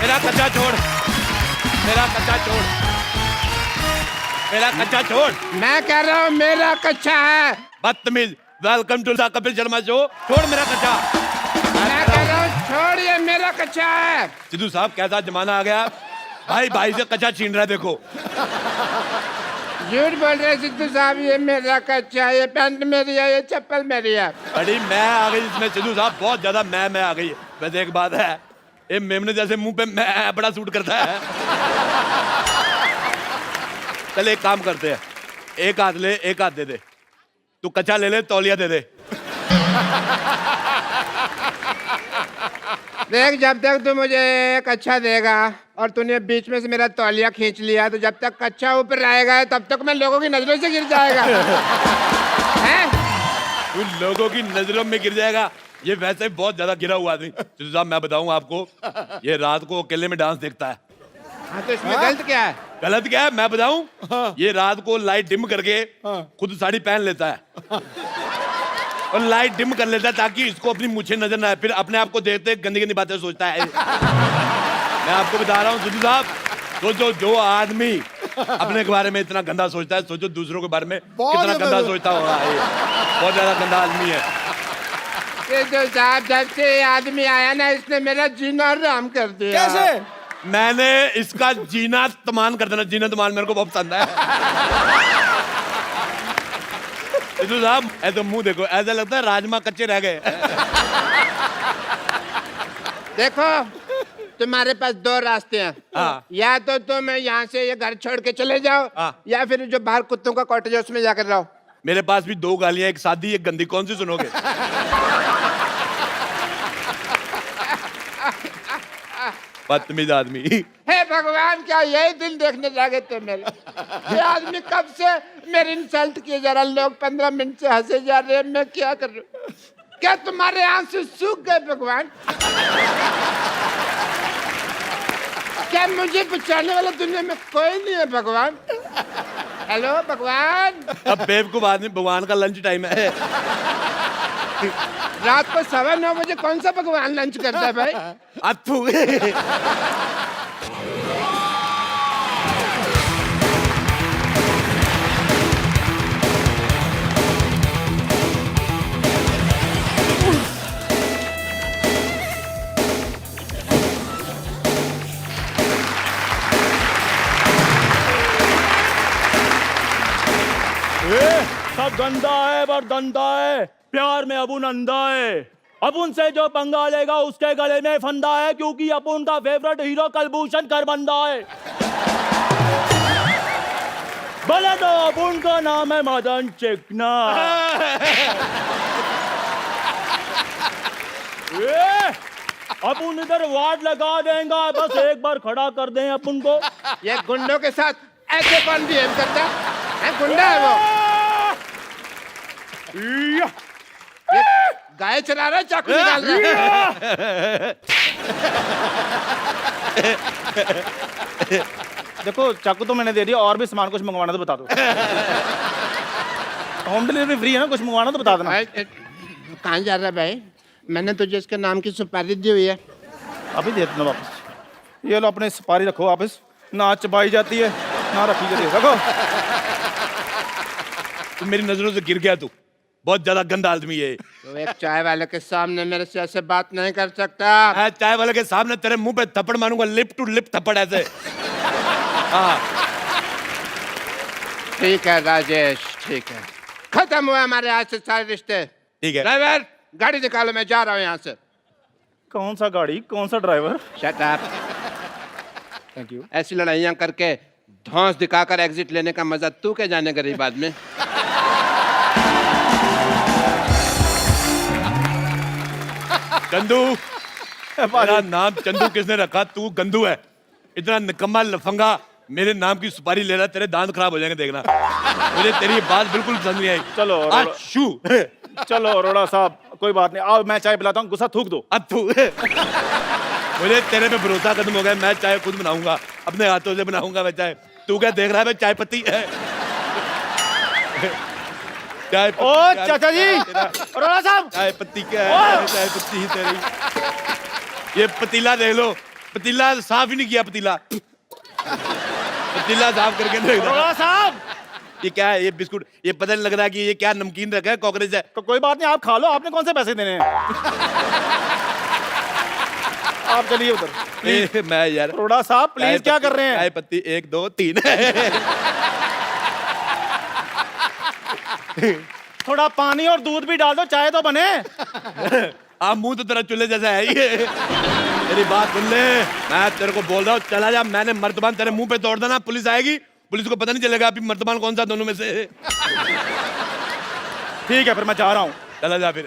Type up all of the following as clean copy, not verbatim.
मेरा कच्चा छोड़, मेरा कच्चा छोड़, मेरा कच्चा छोड़। मैं कह रहा हूँ मेरा कच्चा है। बदतमीज। Welcome to the Kapil Sharma show. छोड़ मेरा कच्चा। मैं कह रहा हूँ छोड़, ये मेरा कच्चा है। सिद्धू साहब कैसा जमाना आ गया, भाई भाई से कच्चा छीन रहा है। देखो झूठ बोल रहे सिद्धू साहब, ये मेरा कच्चा है, ये पैंट मेरी है, ये चप्पल मेरी है। बड़ी मैं आ गई इसमें सिद्धू साहब, बहुत ज्यादा मैं आ गई। वैसे एक बात है, ये मेमने जैसे मुंह पे मैं बड़ा सूट करता है। चल एक काम करते हैं, एक हाथ ले एक हाथ दे दे। तू कच्चा ले ले, तौलिया दे दे। देख, जब तक तू मुझे एक अच्छा देगा और तूने बीच में से मेरा तौलिया खींच लिया, तो जब तक कच्चा ऊपर रहेगा तब तक मैं लोगों की नजरों से गिर जाएगा। हैं? तू लोगों की नजरों में गिर जाएगा। ये वैसे बहुत ज्यादा गिरा हुआ आदमी। सिद्धू साहब मैं बताऊं आपको, ये रात को अकेले में डांस देखता है। हाँ, तो इसमें गलत क्या है? गलत क्या है मैं बताऊं? ये रात को लाइट डिम करके खुद साड़ी पहन लेता है और लाइट डिम कर लेता है ताकि इसको अपनी मूछें नजर ना आए। फिर अपने आप को देखते गंदी गंदी बातें सोचता है। मैं आपको बता रहा हूँ सिद्धू साहब, सोचो जो आदमी अपने के बारे में इतना गंदा सोचता है, सोचो दूसरों के बारे में कितना गंदा सोचता होगा। बहुत ज्यादा गंदा आदमी है। सिद्धू साहब, जब से ये आदमी आया ना, इसने मेरा जीना हराम कर दिया। कैसे? मैंने इसका जीना तमान कर देना, जीना तमान मेरे को बहुत पसंद है। सिद्धू साहब ऐसे मुंह देखो, ऐसा लगता है राजमा कच्चे रह गए। देखो, तुम्हारे पास दो रास्ते हैं। हाँ। या तो तुम यहाँ से ये घर छोड़ के चले जाओ, हाँ। या फिर जो बाहर कुत्तों का कॉटेज है उसमें जाकर रहो। मेरे पास भी दो गालियां, एक सादी एक गंदी, कौन सी सुनोगे? बदतमीज आदमी। हे भगवान, क्या यही दिन देखने जागे थे मेरे? ये आदमी कब से मेरी इंसल्ट किए जा रहा, लोग 15 मिनट से हंसे जा रहे हैं, मैं क्या कर रहा हूँ? क्या तुम्हारे आंसू सूख गए भगवान? क्या मुझे बचाने वाला दुनिया में कोई नहीं है भगवान? हेलो भगवान। अब बेवकूफ आदमी, भगवान का लंच टाइम है। रात को 9:15 बजे कौन सा भगवान लंच करता है भाई? अथू। सब गंदा है पर धंधा है, प्यार में अपुन अंधा है। अपुन से जो पंगा लेगा उसके गले में फंदा है, क्योंकि अपुन का फेवरेट हीरो कलभूषण खरबंदा है। बोले तो अपुन का नाम है मदन चिकना। अपुन इधर वार्ड लगा देंगे, बस एक बार खड़ा कर दें अपुन को। ये गुंडों के साथ ऐसे कौन बिहेव करता है? गुंडा है वो? ये गाय चरा रहा है, चाकू निकाल रहा है। देखो, चाकू तो मैंने दे दिया, और भी सामान कुछ मंगवाना तो बता दो। होम डिलीवरी फ्री है ना, कुछ मंगवाना तो बता देना। कहाँ जा रहा है भाई? मैंने तुझे इसके नाम की सुपारी दी हुई है। अभी दे देना वापस। ये लो, अपने सुपारी रखो वापस, ना चबाई जाती है ना रखी जाती है। रखो। तू मेरी नजरों से गिर गया, तू बहुत ज्यादा गंदा आदमी है। तो एक चाय वाले के सामने मेरे से ऐसे बात नहीं कर सकता। मैं चाय वाले के सामने तेरे मुंह पे थप्पड़ मारूंगा, लिप टू लिप थप्पड़ ऐसे। हाँ ठीक है राजेश, ठीक है, खत्म हुआ हमारे आज से सारे रिश्ते। ठीक है। ड्राइवर, गाड़ी निकालो, मैं जा रहा हूँ यहाँ से। कौन सा गाड़ी, कौन सा driver? Shut up. Thank you. ऐसी लड़ाइयाँ करके धौंस दिखाकर एग्जिट लेने का मजा तू क्या जाने गरीब आदमी। चंदू, मेरा नाम चंदू किसने रखा? तू गंदू है। इतना निकम्मा लफंगा मेरे नाम की सुपारी ले रहा, तेरे दांत खराब हो जाएंगे देखना। मुझे तेरी बात बिल्कुल पसंद नहीं आई। चलो शू। चलो अरोड़ा साहब, कोई बात नहीं, आओ मैं चाय पिलाता हूँ, गुस्सा थूक दो। अथू। मुझे तेरे पे भरोसा खत्म हो गया। मैं चाय खुद बनाऊंगा, अपने हाथों से बनाऊंगा मैं चाय। तू क्या देख रहा है? मैं चाय पत्ती है। चाय पत्ती। ओ चाचा जी, अरोड़ा साहब, चाय पत्ती क्या है? चाय पत्ती ही तेरी। ये पतीला देख लो, पतीला साफ ही नहीं किया, पतीला पतीला साफ करके नहीं रखा। अरोड़ा साहब, ये क्या है? ये बिस्कुट, ये पता नहीं लग रहा कि ये क्या नमकीन रखा है, कॉकरोच है। तो कोई बात नहीं, आप खा लो, आपने कौन से पैसे देने हैं? आप चलिए उधर। मैं यार अरोड़ा साहब प्लीज, क्या कर रहे हैं? चाय पत्ती 1 2 3 थोड़ा पानी और दूध भी डाल दो, चाय तो बने। आप मुंह तो तेरा चूल्हे जैसा है ये। मेरी बात सुन ले, मैं तेरे को बोल रहा हूँ चला जा। मैंने मर्तबान तेरे मुंह पे तोड़ देना, पुलिस आएगी, पुलिस को पता नहीं चलेगा अभी मर्तबान कौन सा दोनों में से। ठीक है फिर मैं जा रहा हूँ। चला जा फिर।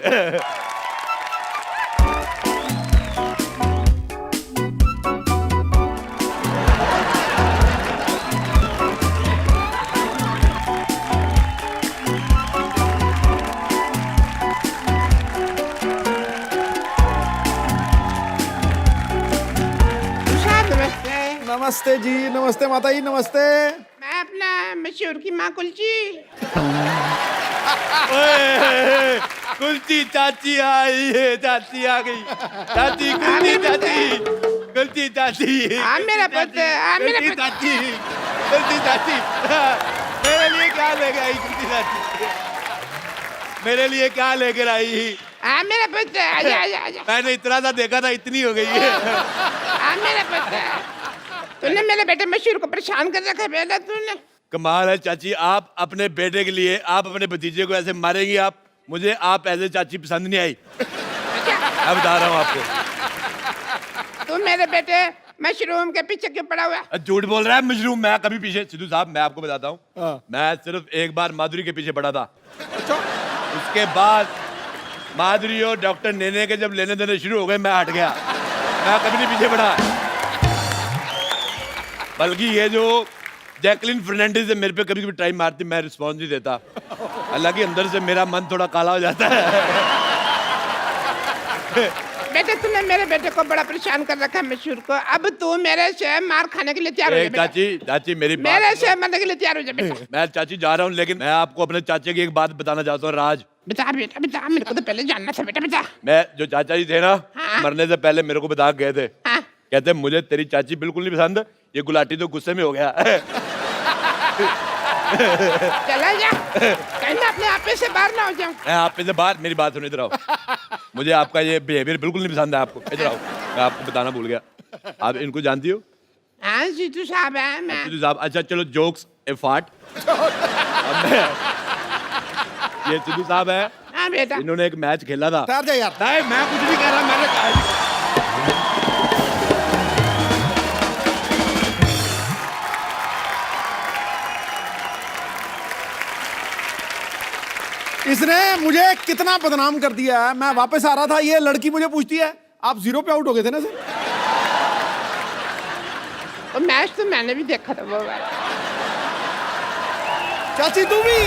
नमस्ते जी, नमस्ते माता जी, नमस्ते। मैं अपना मशहूर की माँ कुलची। ओए, कुल्ची चाची आई है, चाची आ गई। चाची कुल्ची चाची, कुल्ची चाची। हाँ मेरा पुत्र, हाँ मेरा कुल्ची पुत्र। चाची, कुल्ची चाची। मेरे लिए क्या लेके आई कुल्ची चाची? मेरे लिए क्या लेकर आई? हाँ मेरा पुत्र, आजा आजा आजा। मैंने इतना सा देखा था, इतनी हो गई है। हाँ मेरा पुत्र, तूने मेरे बेटे मशहूर को परेशान कर रखा है बेटा तूने। कमाल है चाची, आप अपने बेटे के लिए, आप अपने भतीजे को ऐसे मारेंगी आप? मुझे आप ऐसे चाची पसंद नहीं आई। मैं बता रहा हूँ आपको। तू मेरे बेटे मशरूम के पीछे क्यों पड़ा हुआ है? झूठ बोल रहा है मशरूम, मैं कभी पीछे, सिद्धू साहब मैं आपको बताता हूँ, मैं सिर्फ एक बार माधुरी के पीछे पड़ा था। उसके बाद माधुरी और डॉक्टर नेने के जब लेने देने शुरू हो गए, मैं हट गया। मैं कभी नहीं पीछे पड़ा। बल्कि ये जो जैकलिन फर्नांडिस है, मेरे पे कभी कभी ट्राई मारती, मैं रिस्पॉन्स नहीं देता। हालांकि अंदर से मेरा मन थोड़ा काला हो जाता है। बेटे तूने मेरे बेटे को बड़ा परेशान कर रखा है मशहूर को। अब तू मेरे से मार खाने के लिए तैयार हो जा बेटा। चाची, चाची मेरी बात मेरे से मरने के लिए तैयार हो जा बेटा। मैं चाची जा रहा हूँ, लेकिन मैं आपको अपने चाचे की एक बात बताना चाहता हूँ। राज, बता बेटा बता, मेरे को तो पहले जानना था बेटा बता। मैं जो चाचा जी थे ना, हाँ। मरने से पहले मेरे को बता के गए थे। हाँ। कहते मुझे तेरी चाची बिल्कुल नहीं पसंद, ये गुलाटी तो गुस्से में हो गया। चला जा, कहीं मैं अपने आप से बाहर ना हो जाऊं। मैं आप पे से बाहर, मेरी बात सुनो, इधर आओ। मुझे आपका ये बिहेवियर बिल्कुल नहीं पसंद है आपको। इधर आओ, मैं आपको बताना भूल गया। आप इनको जानती हो? हाँ जीतू साहब है मैं। सिद्धू साहब, अच्छा चलो जोक्स ए फाट। ये सिद्धू साहब है, हाँ बेटा। इन्होंने एक मैच खेला था। ठहर जा यार। नहीं मैं कुछ नहीं कह रहा, मैंने कहा इसने मुझे कितना बदनाम कर दिया है। मैं वापस आ रहा था, ये लड़की मुझे पूछती है आप 0 पे आउट हो गए थे ना सर? वो मैच तो मैंने भी देखा था वो वाला। चाची तू भी?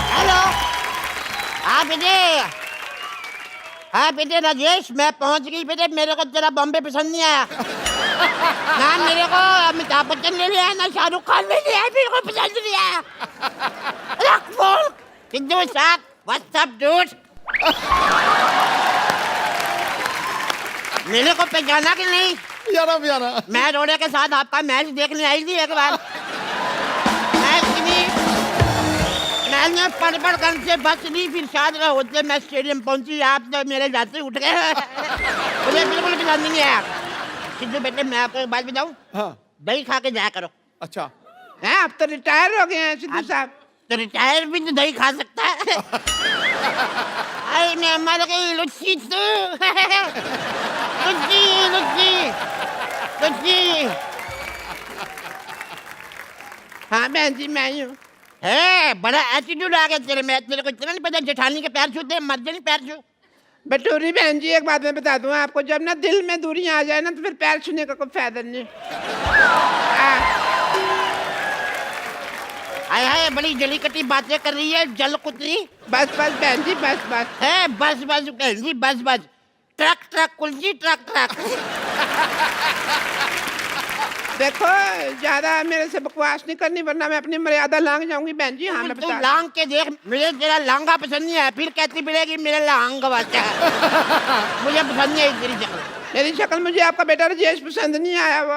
हेलो, हाँ बेटे, हाँ बेटे राजेश, मैं पहुंच गई बेटे। मेरे को तेरा बॉम्बे पसंद नहीं आया ना, मेरे को अमिताभ बच्चन ले लिया, ना शाहरुख खान ले लिया, मेरे को पसंद नहीं आया। रख फोन, सिद्धू साहब, व्हाट्स अप डूड? मेरे को पहचाना कि नहीं? यारा प्यारा। मैं रोड़े के साथ आपका मैच देखने आई थी एक बार। मैंने पड़ कर से बस नहीं, फिर शायद होते मैं स्टेडियम पहुंची, आप तो मेरे जाते उठ गए। मुझे बिल्कुल पसंद नहीं आया। सिद्धू बेटे मैं आपको एक बात बताऊं, हाँ दही खा के जाया करो। अच्छा। हैं अब तो रिटायर हो गए हैं सिद्धू साहब। तो रिटायर भी तो दही खा सकता है। अरे मैं मर गई लुच्ची तू। लुच्ची लुच्ची लुच्ची। हाँ बहन जी मैं ही हूँ। है बड़ा एटीट्यूड आ गया तेरे में। तेरे को इतना नहीं पता जेठानी के पैर छूते, मर्द नहीं पैर छू। बटूरी बहन जी एक बात मैं बता दूं आपको, जब ना दिल में दूरियां आ जाए ना तो फिर पैर छूने का कोई फायदा नहीं। हाय हाय, बड़ी जली कटी बातें कर रही है जल कुतरी। बस बस बहन जी बस बस। है बस बस बहन जी बस बस। Truck truck kulfi truck truck. देखो ज्यादा मेरे से बकवास नहीं करनी वरना मैं अपनी मर्यादा लांग जाऊंगी बहन जी। हाँ मैं तू बता लांग के देख, मुझे तेरा लांगा पसंद नहीं है, फिर कहती मिलेगी मेरा लांग बच्चा है। मुझे पसंद नहीं है तेरी शक्ल। मेरी शक्ल मुझे आपका बेटा राजेश पसंद नहीं आया। वो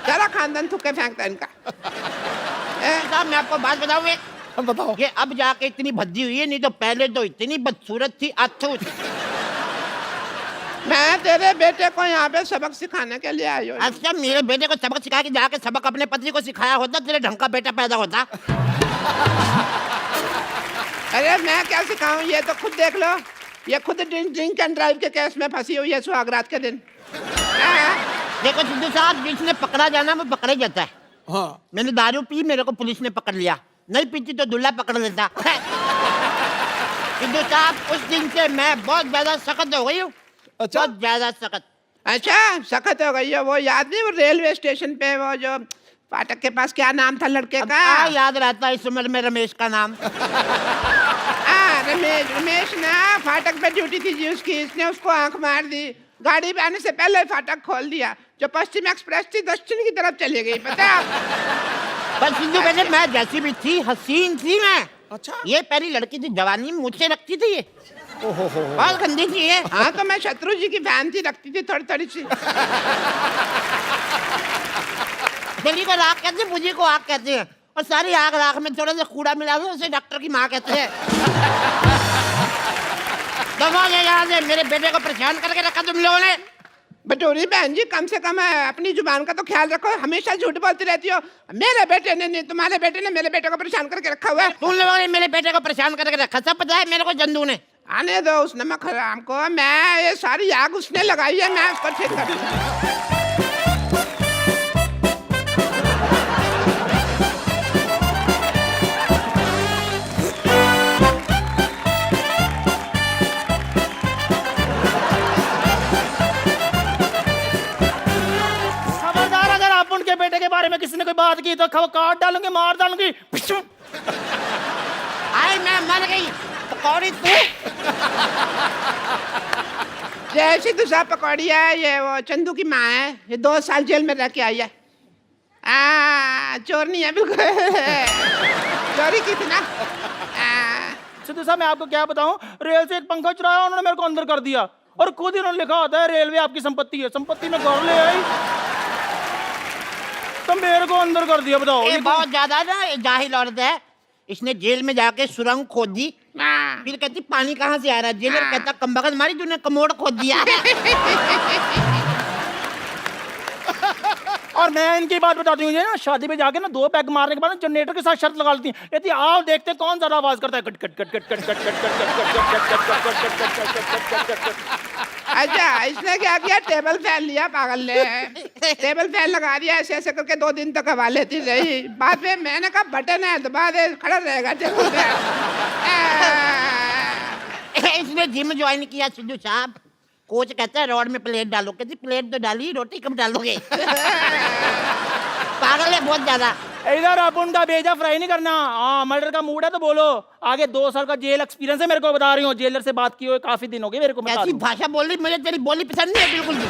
सारा खानदान थुक्के फेंकता है इनका। साहब मैं आपको बात बताऊं एक, बताओ। ये अब जाके इतनी भद्दी हुई है, नहीं तो पहले तो इतनी बदसूरत थी अथू। मैं तेरे बेटे को यहाँ पे सबक सिखाने के लिए आई हूँ। अच्छा मेरे बेटे को सबक सिखा के जाके सबक अपने पति को सिखाया होता, तेरे ढंग का बेटा पैदा होता। अरे मैं क्या सिखाऊं, ये तो खुद देख लो, ये खुद ड्रिंक एंड ड्राइव के केस में फंसी हुई है सुहागरात के दिन। देखो सिद्धू साहब, जिसने पकड़ा जाना वो पकड़ा जाता है। हाँ मैंने दारू पी, मेरे को पुलिस ने पकड़ लिया, नहीं पीती तो दूल्हा पकड़ लेता। सिद्धू साहब उस दिन से मैं बहुत ज्यादा सख्त हो गई हूँ। अच्छा। बहुत ज्यादा सख्त। अच्छा सख्त हो गई है। वो याद नहीं, वो रेलवे स्टेशन पे वो जो फाटक के पास क्या नाम था लड़के अब का? क्या याद रहता है इस उम्र में रमेश का नाम। रमेश ना फाटक पे ड्यूटी थी जी उसकी, इसने उसको आंख मार दी, गाड़ी पे आने से पहले फाटक खोल दिया। जो पश्चिम एक्सप्रेस थी दक्षिण की तरफ चली गई, पता है? पर सिद्धू बेटे मैं जैसी भी थी हसीन थी मैं। अच्छा। ये पहली लड़की थी, जवानी में मुझसे रखती थी ये। बहुत गंदी थी ये। हाँ तो मैं शत्रु जी की फैन थी, रखती थी थोड़ी थोड़ी सी। दिल्ली को राख कहते हैं, मुझे को आग कहते हैं, और सारी आग राख में थोड़ा सा कूड़ा मिला दो, उसे डॉक्टर की माँ कहते हैं। दफा ये याद है, मेरे बेटे को परेशान करके रखा तुम लोगों ने। बटोरी बहन जी कम से कम अपनी जुबान का तो ख्याल रखो, हमेशा झूठ बोलती रहती हो। मेरे बेटे ने नहीं, तुम्हारे बेटे ने मेरे बेटे को परेशान करके रखा हुआ है। तुम लोगों ने मेरे बेटे को परेशान करके रखा, सब पता है मेरे को जंदू ने। आने दो उस नमक हराम को, मैं ये सारी आग उसने लगाई है, मैं उसको ठीक कर दूंगा। खबरदार, अगर आप उनके बेटे के बारे में किसी ने कोई बात की तो काट डालूंगी, मार डालूंगी। आई मैं मर गई पकौड़ी तू। जैसी दूसरा पकौड़ी है, ये वो चंदू की माँ है, ये 2 साल जेल में रह के आई है। चोर नहीं है बिल्कुल। चोरी की थी ना। सिद्धू साहब मैं आपको क्या बताऊं, रेल से एक पंखा चुराया उन्होंने, मेरे को अंदर कर दिया, और खुद ही उन्होंने लिखा होता है रेलवे आपकी संपत्ति है। संपत्ति में घर ले आई तो मेरे को अंदर कर दिया। बताओ ये बहुत ज्यादा ना ये जाहिल औरत है, इसने जेल में जाके सुरंग खोद दी, फिर कहती पानी कहाँ से आ रहा है, जेलर कहता कमबख्त मारी तूने कमोड खोद दिया। और मैं इनकी बात बताती हूँ, ये ना शादी पे जाके ना 2 पैग मारने के बाद जनरेटर के साथ शर्त लगा लेती है, कहती आओ देखते हैं कौन ज्यादा आवाज करता है, cut cut cut cut cut cut cut cut cut. अच्छा इसने क्या किया, टेबल फैन लिया पागल ने, टेबल फैन लगा दिया, ऐसे ऐसे करके 2 दिन तक हवा लेती रही। बाद में मैंने कहा बटन है दबा दे, खड़ा रहेगा टेबल फैन। इसने जिम ज्वाइन किया सिद्धू साहब, कोच कहता है रोड में प्लेट डालो, कहती प्लेट तो डाली, रोटी कब डालोगे। पागल है बहुत ज्यादा। इधर आप उनका भेजा फ्राई नहीं करना। हाँ मर्डर का मूड है तो बोलो, आगे 2 साल का जेल एक्सपीरियंस है मेरे को, बता रही हूँ, जेलर से बात की हुई काफी दिन हो गए मेरे को। बता ऐसी दूं। भाषा बोल रही, मुझे तेरी बोली पसंद नहीं है बिल्कुल भी।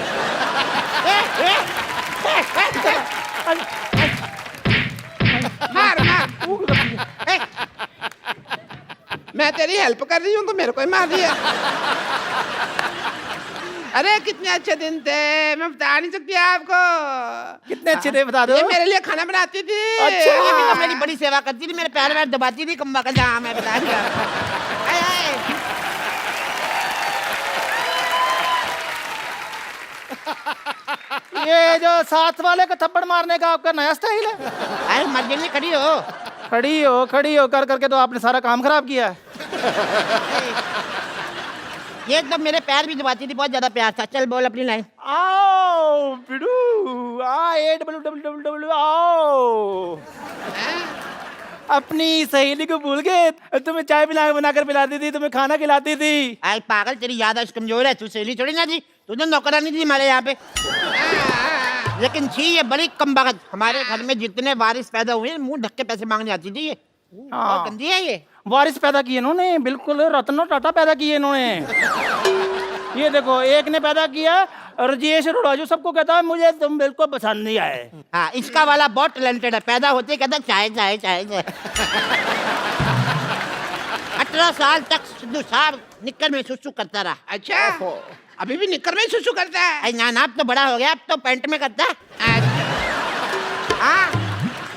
मार मार। मैं तेरी हेल्प कर रही हूँ तो मेरे को ही मार दिया। अरे कितने अच्छे दिन थे, मैं बता नहीं सकती आपको। कितने अच्छे थे बता दो। ये मेरे लिए खाना बनाती थी। अच्छा। ये भी तो मेरी बड़ी सेवा करती थी, मेरे पैर में दबाती थी, कम्बा का जहाँ मैं बता दिया। ये जो साथ वाले का थप्पड़ मारने का आपका नया स्टाइल है। अरे मर्जी नहीं खड़ी हो। खड़ी हो कर करके तो आपने सारा काम खराब किया है। ये तो मेरे पैर भी दबाती थी, बहुत ज्यादा प्यार था। चल बोल अपनी लाइन। आओ बिडू आओ। अपनी सहेली को भूल गए, तुम्हें चाय बनाकर पिलाती थी, तुम्हें खाना खिलाती थी। आई पागल, तेरी याददाश्त कमजोर है, तू सहेली थोड़ी ना थी, तू तो नौकरानी थी हमारे यहाँ पे। लेकिन थी ये बड़ी कमबख्त, हमारे घर में जितने वारिस पैदा हुए मुंह ढक के पैसे मांगने आती थी ये। बहुत गंदी है ये। वारिस पैदा किए इन्होंने, बिल्कुल रतन टाटा पैदा किए इन्होंने। ये देखो, एक ने पैदा किया राजेश अरोड़ा, जो सबको कहता है मुझे तुम बिल्कुल पसंद नहीं आए। हाँ, इसका वाला बहुत टैलेंटेड है, पैदा होते कहता चाय चाय चाय चाय। 18 साल तक सिद्धू साहब निक्कर में सुसु करता रहा। अच्छा, अभी भी निक्कर में सुसु करता है? अरे ना, अब तो बड़ा हो गया, अब तो पैंट में करता है।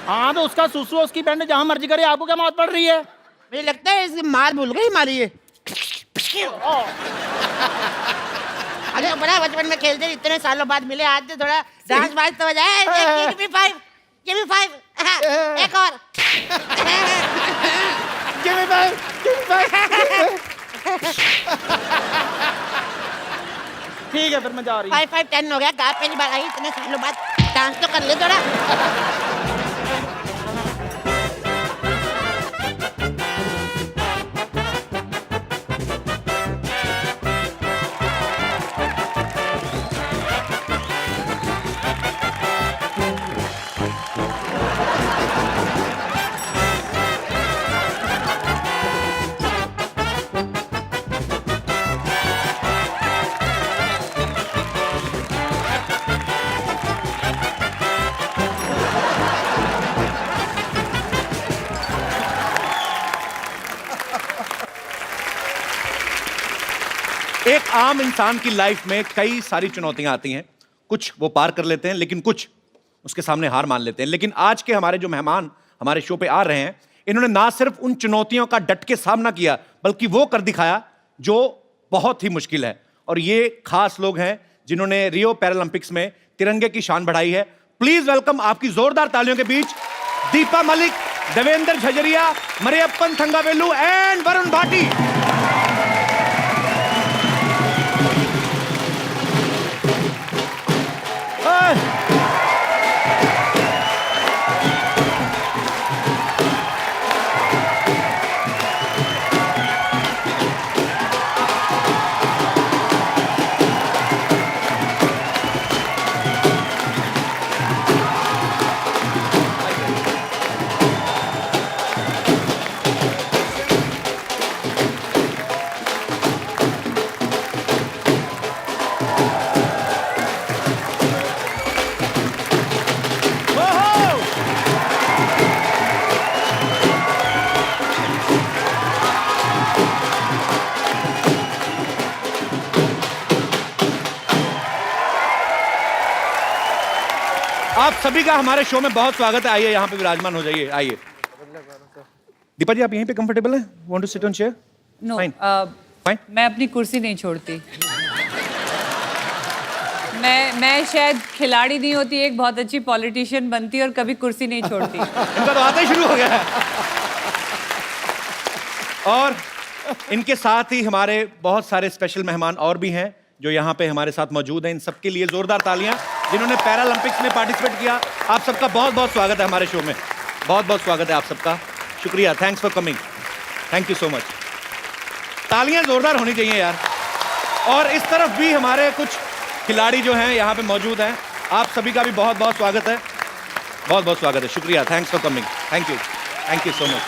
हाँ, तो उसका सुसु उसकी पैंट जहाँ मर्जी करे, आपको क्या मौत पड़ रही है? मुझे लगता है इसकी मार भूल गई हमारी ये। अरे बड़ा बचपन में खेलते, इतने सालों बाद मिले, आज तो थोड़ा डांस वांस तो हो जाए। Give me five, give me five, एक और। Give me five, give me five। ठीक है, फिर मैं जा रही हूँ। 5 5 10 हो गया, कहा पहली बार आई इतने सालों बाद, डांस तो कर ले थोड़ा। एक आम इंसान की लाइफ में कई सारी चुनौतियां आती हैं, कुछ वो पार कर लेते हैं, लेकिन कुछ उसके सामने हार मान लेते हैं। लेकिन आज के हमारे जो मेहमान हमारे शो पे आ रहे हैं, इन्होंने ना सिर्फ उन चुनौतियों का डट के सामना किया, बल्कि वो कर दिखाया जो बहुत ही मुश्किल है। और ये खास लोग हैं जिन्होंने रियो पैरालंपिक्स में तिरंगे की शान बढ़ाई है। प्लीज वेलकम आपकी जोरदार तालियों के बीच दीपा मलिक, देवेंद्र झजरिया, मरियप्पन थंगावेलु एंड वरुण भाटी। आप सभी का हमारे शो में बहुत स्वागत है। आइए यहाँ पे विराजमान हो जाइए। आइए दीपा जी, आप यहीं पे कंफर्टेबल हैं? Want to sit on chair? No, Fine. मैं अपनी कुर्सी नहीं छोड़ती। मैं शायद खिलाड़ी नहीं होती, एक बहुत अच्छी पॉलिटिशियन बनती और कभी कुर्सी नहीं छोड़ती। इनका तो आता ही शुरू हो गया है। और इनके साथ ही हमारे बहुत सारे स्पेशल मेहमान और भी हैं जो यहाँ पे हमारे साथ मौजूद हैं। इन सबके लिए जोरदार तालियां, जिन्होंने पैरालंपिक्स में पार्टिसिपेट किया। आप सबका बहुत बहुत स्वागत है हमारे शो में। बहुत बहुत स्वागत है आप सबका। शुक्रिया, thanks for coming, thank you so much. तालियां जोरदार होनी चाहिए यार। और इस तरफ भी हमारे कुछ खिलाड़ी जो हैं यहाँ पे मौजूद हैं। आप सभी का भी बहुत बहुत स्वागत है, बहुत बहुत स्वागत है। शुक्रिया, thanks for coming, thank you so much.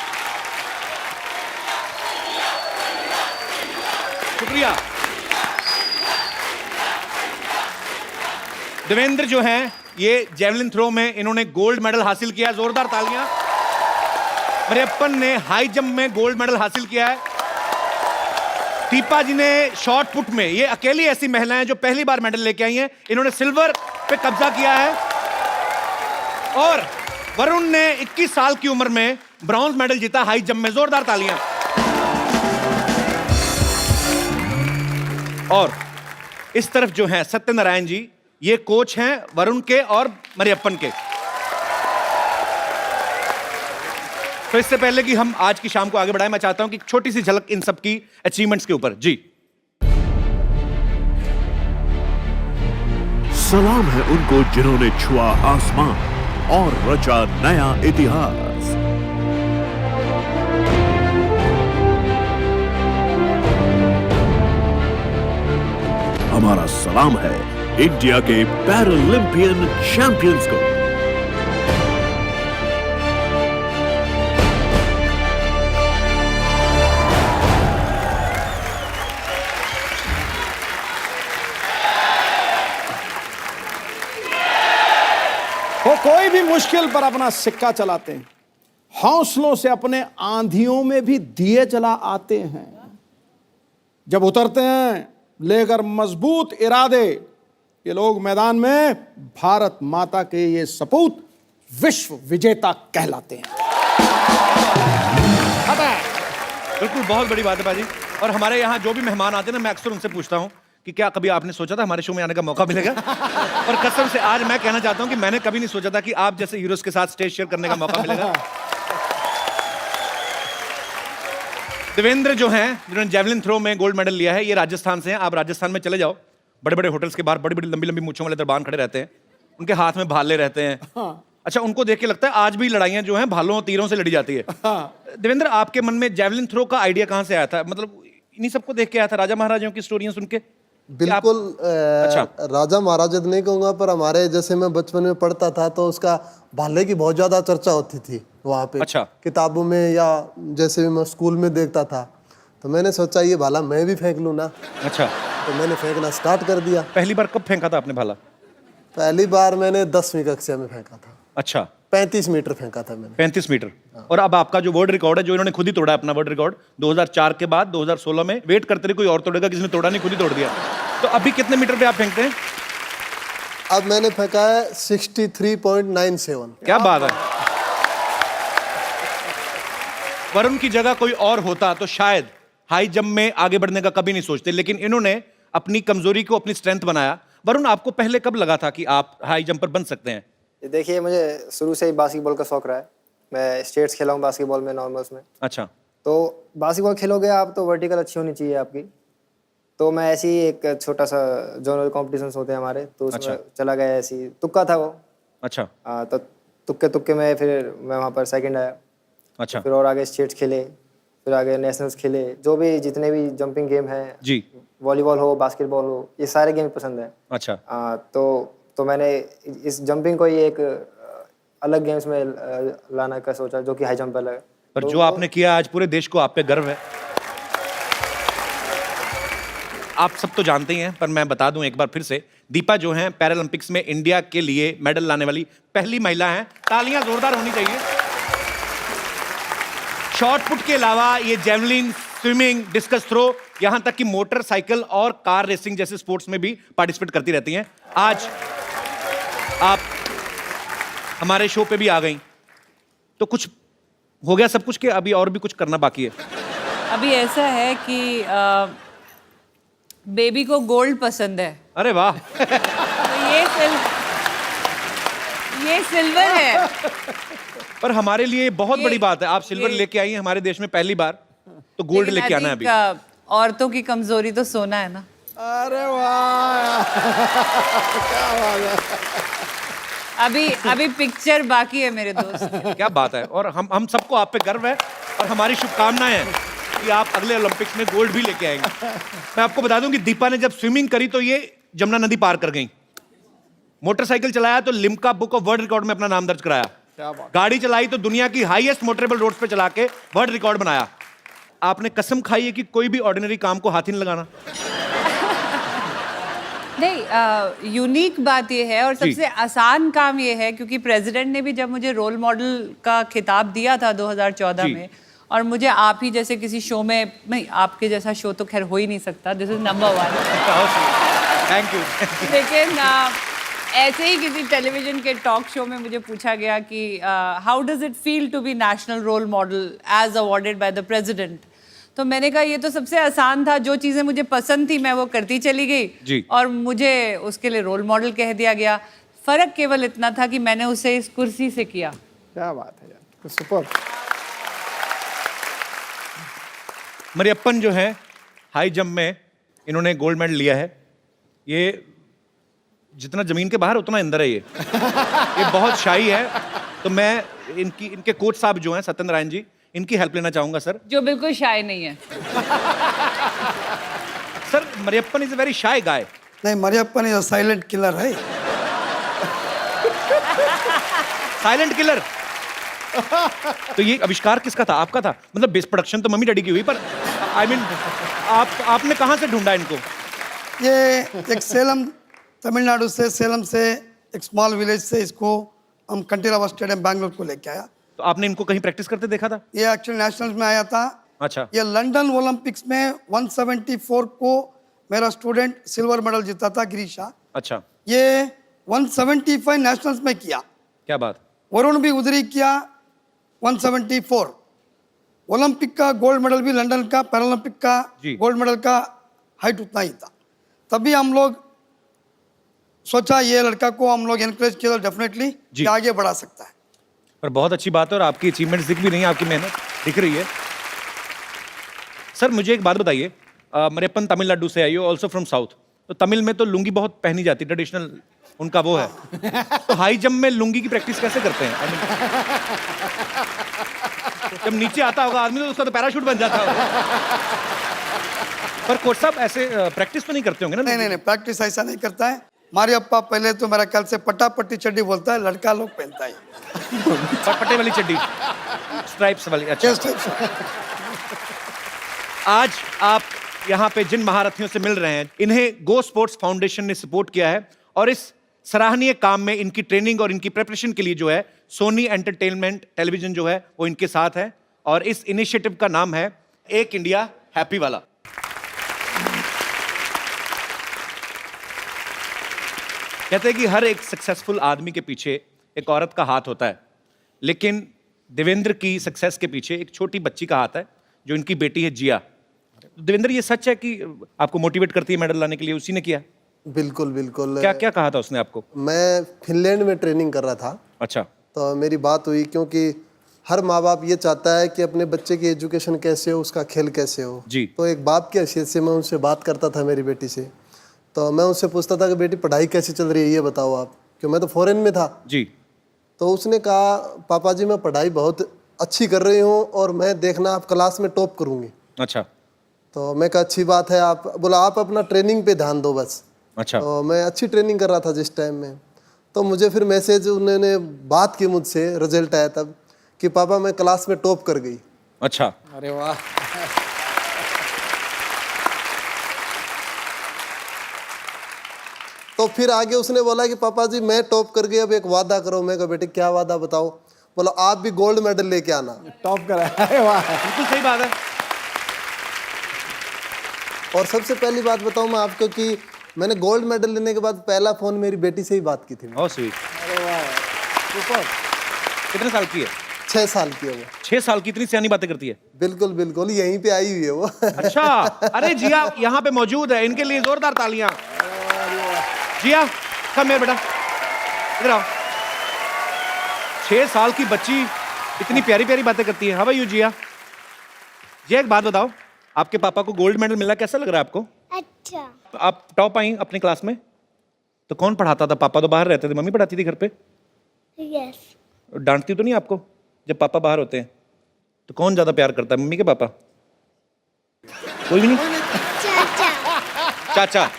शुक्रिया। देवेंद्र जो हैं, ये जेवलिन थ्रो में इन्होंने गोल्ड मेडल हासिल किया, जोरदार तालियां। मरियप्पन ने हाई जंप में गोल्ड मेडल हासिल किया है। दीपा जी ने शॉर्ट पुट में, ये अकेली ऐसी महिला हैं जो पहली बार मेडल लेके आई हैं, इन्होंने सिल्वर पे कब्जा किया है। और वरुण ने 21 साल की उम्र में ब्रॉन्ज मेडल जीता हाई जंप में, जोरदार तालियां। और इस तरफ जो हैं सत्यनारायण जी, ये कोच हैं वरुण के और मरियप्पन के। तो इससे पहले कि हम आज की शाम को आगे बढ़ाएं, मैं चाहता हूं कि एक छोटी सी झलक इन सब की अचीवमेंट्स के ऊपर। जी, सलाम है उनको जिन्होंने छुआ आसमान और रचा नया इतिहास। हमारा सलाम है इंडिया के पैरालंपियन चैंपियंस को। भी मुश्किल पर अपना सिक्का चलाते हैं, हौसलों से अपने आंधियों में भी दिए जला आते हैं। जब उतरते हैं लेकर मजबूत इरादे, ये लोग मैदान में भारत माता के ये सपूत विश्व विजेता कहलाते हैं। बिल्कुल, बहुत बड़ी बात है बाजी। और हमारे यहाँ जो भी मेहमान आते हैं ना, मैं अक्सर उनसे पूछता हूँ कि क्या कभी आपने सोचा था हमारे शो में आने का मौका मिलेगा? और कसम से आज मैं कहना चाहता हूँ कि मैंने कभी नहीं सोचा था कि आप जैसे हीरोज के साथ स्टेज शेयर करने का मौका मिलेगा। देवेंद्र जो हैं, जिन्होंने जेवलिन थ्रो में गोल्ड मेडल लिया है, ये राजस्थान से हैं। आप राजस्थान में चले जाओ, बड़े बड़े होटल्स के बाहर बड़ी बड़ी लंबी लंबी मूंछों वाले दरबान खड़े रहते हैं, उनके हाथ में भाले रहते हैं। अच्छा, उनको देख के लगता है आज भी लड़ाइयां जो हैं भालों और तीरों से लड़ी जाती है। देवेंद्र, आपके मन में जेवलिन थ्रो का आइडिया कहाँ से आया था? मतलब इन्हीं सबको देख के आया था, राजा महाराजाओं की स्टोरियां सुन के? बिल्कुल। अच्छा। राजा महाराजा तो नहीं कहूँगा, पर हमारे जैसे मैं बचपन में पढ़ता था तो उसका भाले की बहुत ज्यादा चर्चा होती थी वहाँ पे। अच्छा। किताबों में या जैसे भी मैं स्कूल में देखता था, तो मैंने सोचा ये भाला मैं भी फेंक लूँ ना। अच्छा। तो मैंने फेंकना स्टार्ट कर दिया। पहली बार कब फेंका था आपने भाला? पहली बार मैंने 10वीं कक्षा में फेंका था। अच्छा। 35 मीटर फेंका था मैंने। 35 मीटर। और अब आपका जो वर्ल्ड रिकॉर्ड है, जो इन्होंने खुद ही तोड़ा अपना वर्ल्ड रिकॉर्ड 2004 के बाद 2016 में, वेट करते रहे कोई और तोड़ेगा, किसी ने तोड़ा नहीं, खुद ही तोड़ दिया। तो अभी कितने मीटर पे आप फेंकते हैं? अब मैंने फेंका है 63.97। क्या बात है। वरुण की जगह कोई और होता तो शायद हाई जंप में आगे बढ़ने का कभी नहीं सोचते, लेकिन इन्होंने अपनी कमजोरी को अपनी स्ट्रेंथ बनाया। वरुण, आपको पहले कब लगा था कि आप हाई जंपर बन सकते हैं? देखिए, मुझे शुरू से ही बास्केटबॉल का शौक रहा है। मैं स्टेट्स खेला हूँ बास्केटबॉल में, नॉर्मल्स में। अच्छा। तो बास्केटबॉल खेलोगे आप तो वर्टिकल अच्छी होनी चाहिए आपकी। तो मैं ऐसे ही एक छोटा सा जोनल कॉम्पिटिशन्स होते हैं हमारे, तो उसमें अच्छा। चला गया, ऐसे ही तुक्का था वो। अच्छा। तो तुक्के तुक्के में फिर मैं वहाँ पर सेकंड आया। अच्छा। फिर और आगे स्टेट्स खेले, फिर आगे नेशनल्स खेले। जो भी जितने भी जंपिंग गेम हैं जी, वॉलीबॉल हो, बास्केटबॉल हो, ये सारे गेम पसंद है। अच्छा। तो मैंने इस जंपिंग को ही एक अलग गेम्स में लाना का सोचा, जो कि हाई जंप अलग है। पर जो आपने किया, आज पूरे देश को आप पे गर्व है। आप सब तो जानते ही हैं, पर मैं बता दूं एक बार फिर से, दीपा जो हैं पैरालंपिक्स में इंडिया के लिए मेडल लाने वाली पहली महिला हैं। तालियां जोरदार होनी चाहिए। शॉर्ट पुट के अलावा ये जेवलिन, स्विमिंग, डिस्कस थ्रो, यहां तक कि मोटरसाइकिल और कार रेसिंग जैसे स्पोर्ट्स में भी पार्टिसिपेट करती रहती हैं। आज आप हमारे शो पे भी आ गई, तो कुछ हो गया सब कुछ, के अभी और भी कुछ करना बाकी है? अभी ऐसा है कि बेबी को गोल्ड पसंद है। अरे वाह। तो ये सिल्वर है। पर हमारे लिए बहुत बड़ी बात है, आप सिल्वर लेके आई हैं हमारे देश में पहली बार, तो गोल्ड लेके आना है अभी। औरतों की कमजोरी तो सोना है ना। अरे वाह, क्या बात है। अभी पिक्चर बाकी है मेरे दोस्त। क्या बात है। और हम सबको आप पे गर्व है, और हमारी शुभकामनाएं हैं कि आप अगले ओलंपिक्स में गोल्ड भी लेके आएंगे। मैं आपको बता दूं कि दीपा ने जब स्विमिंग करी तो ये जमुना नदी पार कर गई। मोटरसाइकिल चलाया तो Limca book of world record में अपना नाम दर्ज कराया। गाड़ी चलाई तो दुनिया की हाईएस्ट मोटरेबल रोड्स पे चला के वर्ल्ड रिकॉर्ड बनाया। आपने कसम खाई है कि कोई भी ऑर्डिनरी काम को हाथ ही नहीं लगाना। नहीं, यूनिक बात ये है और सबसे आसान काम ये है, क्योंकि प्रेसिडेंट ने भी जब मुझे रोल मॉडल का खिताब दिया था 2014 में, और मुझे आप ही जैसे किसी शो में, नहीं आपके जैसा शो तो खैर हो ही नहीं सकता, this is number 1। Thank you. लेकिन ऐसे ही किसी टेलीविजन के टॉक शो में मुझे पूछा गया कि how does it feel to be national role model as awarded by the president. तो मैंने कहा ये तो सबसे आसान था, जो चीज़ें मुझे पसंद थी मैं वो करती चली गई और मुझे उसके लिए रोल मॉडल कह दिया गया। फर्क केवल इतना था कि मैंने उसे इस कुर्सी से किया। क्या बात है यार, सुपर। मरियप्पन जो है हाई जंप में इन्होंने गोल्ड मेडल लिया है। ये जितना जमीन के बाहर उतना अंदर है। ये बहुत शाई है। तो मैं इनके कोच साहब जो हैं सत्यनारायण जी, इनकी हेल्प लेना चाहूंगा सर। जो बिल्कुल शाय नहीं है। Sir, Mariyappan is a very shy guy. नहीं, Mariyappan is a silent killer है। Silent killer. तो ये आविष्कार किसका था? आपका था? मतलब बेस प्रोडक्शन तो मम्मी डैडी की हुई, पर आई मीन आपने कहाँ से ढूंढा इनको? ये एक सेलम, तमिलनाडु से, सेलम से एक स्मॉल विलेज से इसको हम कंटीरावा स्टेडियम बैंगलोर को लेके आया। तो आपने इनको कहीं प्रैक्टिस करते देखा था? ये एक्चुअली नेशनल्स में आया था। अच्छा। ये लंदन ओलंपिक्स में 174 को मेरा स्टूडेंट सिल्वर मेडल जीता था, गिरीशा। अच्छा। ये 175 नेशनल्स में किया। क्या बात। वरुण भी उधर ही किया 174। ओलंपिक का गोल्ड मेडल भी लंदन का, पैरालंपिक का गोल्ड मेडल का हाइट उतना ही था। तभी हम लोग सोचा ये लड़का को हम लोग एनकरेज किया डेफिनेटली कि आगे बढ़ा सकता है। पर बहुत अच्छी बात है और आपकी अचीवमेंट्स दिख भी रही हैं, आपकी मेहनत दिख रही है। सर मुझे एक बात बताइए, मरियप्पन तमिलनाडु से आई हो, ऑल्सो फ्रॉम साउथ। तो तमिल में तो लुंगी बहुत पहनी जाती, ट्रेडिशनल उनका वो है। तो हाई जंप में लुंगी की प्रैक्टिस कैसे करते हैं? जब नीचे आता होगा आदमी तो उसका तो पैराशूट बन जाता होगा। पर कोच साहब ऐसे प्रैक्टिस तो नहीं करते होंगे ना? नहीं, प्रैक्टिस ऐसा नहीं करता है। मारियप्पा पहले तो मेरा ख्याल से पट्टी चड्डी बोलता है, लड़का लोग पहनता है पट्टे वाली चड्डी, स्ट्राइप्स वाली। अच्छा। आज आप यहाँ पे जिन महारथियों से मिल रहे हैं, इन्हें गो स्पोर्ट्स फाउंडेशन ने सपोर्ट किया है और इस सराहनीय काम में इनकी ट्रेनिंग और इनकी प्रिपरेशन के लिए जो है सोनी एंटरटेनमेंट टेलीविजन जो है वो इनके साथ है और इस इनिशिएटिव का नाम है एक इंडिया हैप्पी वाला। कहते हैं कि हर एक सक्सेसफुल आदमी के पीछे एक औरत का हाथ होता है, लेकिन देवेंद्र की सक्सेस के पीछे एक छोटी बच्ची का हाथ है जो इनकी बेटी है जिया। देवेंद्र ये सच है कि आपको मोटिवेट करती है मेडल लाने के लिए? उसी ने किया? बिल्कुल बिल्कुल। क्या क्या कहा था उसने आपको? मैं फिनलैंड में ट्रेनिंग कर रहा था। अच्छा। तो मेरी बात हुई, क्योंकि हर माँ बाप ये चाहता है कि अपने बच्चे की एजुकेशन कैसे हो, उसका खेल कैसे हो जी। तो एक बाप की हैसियत से मैं उनसे बात करता था मेरी बेटी से। तो मैं उससे पूछता था कि बेटी पढ़ाई कैसी चल रही है ये बताओ आप, क्यों मैं तो फॉरेन में था जी। तो उसने कहा पापा जी मैं पढ़ाई बहुत अच्छी कर रही हूँ और मैं देखना आप क्लास में टॉप करूँगी। अच्छा। तो मैं कहा अच्छी बात है। आप बोला आप अपना ट्रेनिंग पे ध्यान दो बस। अच्छा। तो मैं अच्छी ट्रेनिंग कर रहा था जिस टाइम में, तो मुझे फिर मैसेज उन्होंने बात की मुझसे, रिजल्ट आया तब कि पापा मैं क्लास में टॉप कर गई। अच्छा। अरे वाह। तो फिर आगे उसने बोला कि पापा जी मैं टॉप कर गई, अब एक वादा करो। मैं कहा बेटे क्या वादा बताओ? बोला आप भी गोल्ड मेडल लेके आना। टॉप करा। अरे वाह, बिल्कुल सही बात है। और सबसे पहली बात बताऊं मैं आपको कि मैंने गोल्ड मेडल लेने के बाद पहला फोन मेरी बेटी से ही बात की थी। बहुत स्वीट। अरे वाह, सुपर। कितने साल की है? 6 साल की है वो। 6 साल की? इतनी सियानी बातें करती है? बिल्कुल बिल्कुल, यहीं पे आई हुई है वो। अच्छा। अरे जिया यहाँ पे मौजूद है, इनके लिए जोरदार तालियां। जिया कम है बेटा, इधर आओ। 6 साल की बच्ची इतनी प्यारी प्यारी बातें करती है। हाउ आर यू जिया? जिया एक बात बताओ, आपके पापा को गोल्ड मेडल मिला, कैसा लग रहा है आपको? अच्छा। आप टॉप आई अपनी क्लास में, तो कौन पढ़ाता था? पापा तो बाहर रहते थे, मम्मी पढ़ाती थी घर पे? यस। डांटती तो नहीं आपको जब पापा बाहर होते हैं? तो कौन ज्यादा प्यार करता है, मम्मी के पापा? कोई भी नहीं? चाचा।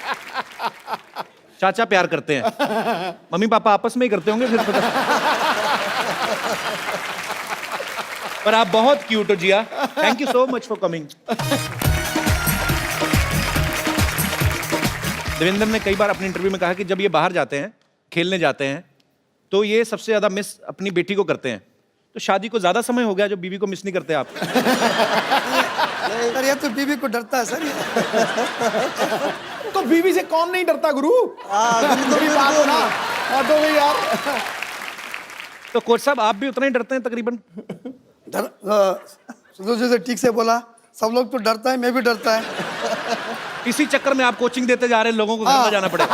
चाचा प्यार करते हैं, मम्मी पापा आपस में ही करते होंगे फिर पता। पर आप बहुत क्यूट हो Jiya. Thank you so much for coming. Devendra ने कई बार अपने इंटरव्यू में कहा कि जब ये बाहर जाते हैं, खेलने जाते हैं, तो ये सबसे ज्यादा मिस अपनी बेटी को करते हैं। तो शादी को ज्यादा समय हो गया जो बीवी को मिस नहीं करते आप? सर ये तो बीवी को डरता है सर। तो बीवी से कौन नहीं डरता गुरु? बड़ी बात हो ना। तो भाई यार। तो कोच साहब आप भी उतना ही डरते हैं तकरीबन? सुधीर जी ठीक से बोला, सब लोग तो डरता है, मैं भी डरता है। इसी चक्कर में आप कोचिंग देते जा रहे हैं, लोगों को घर में जाना पड़े।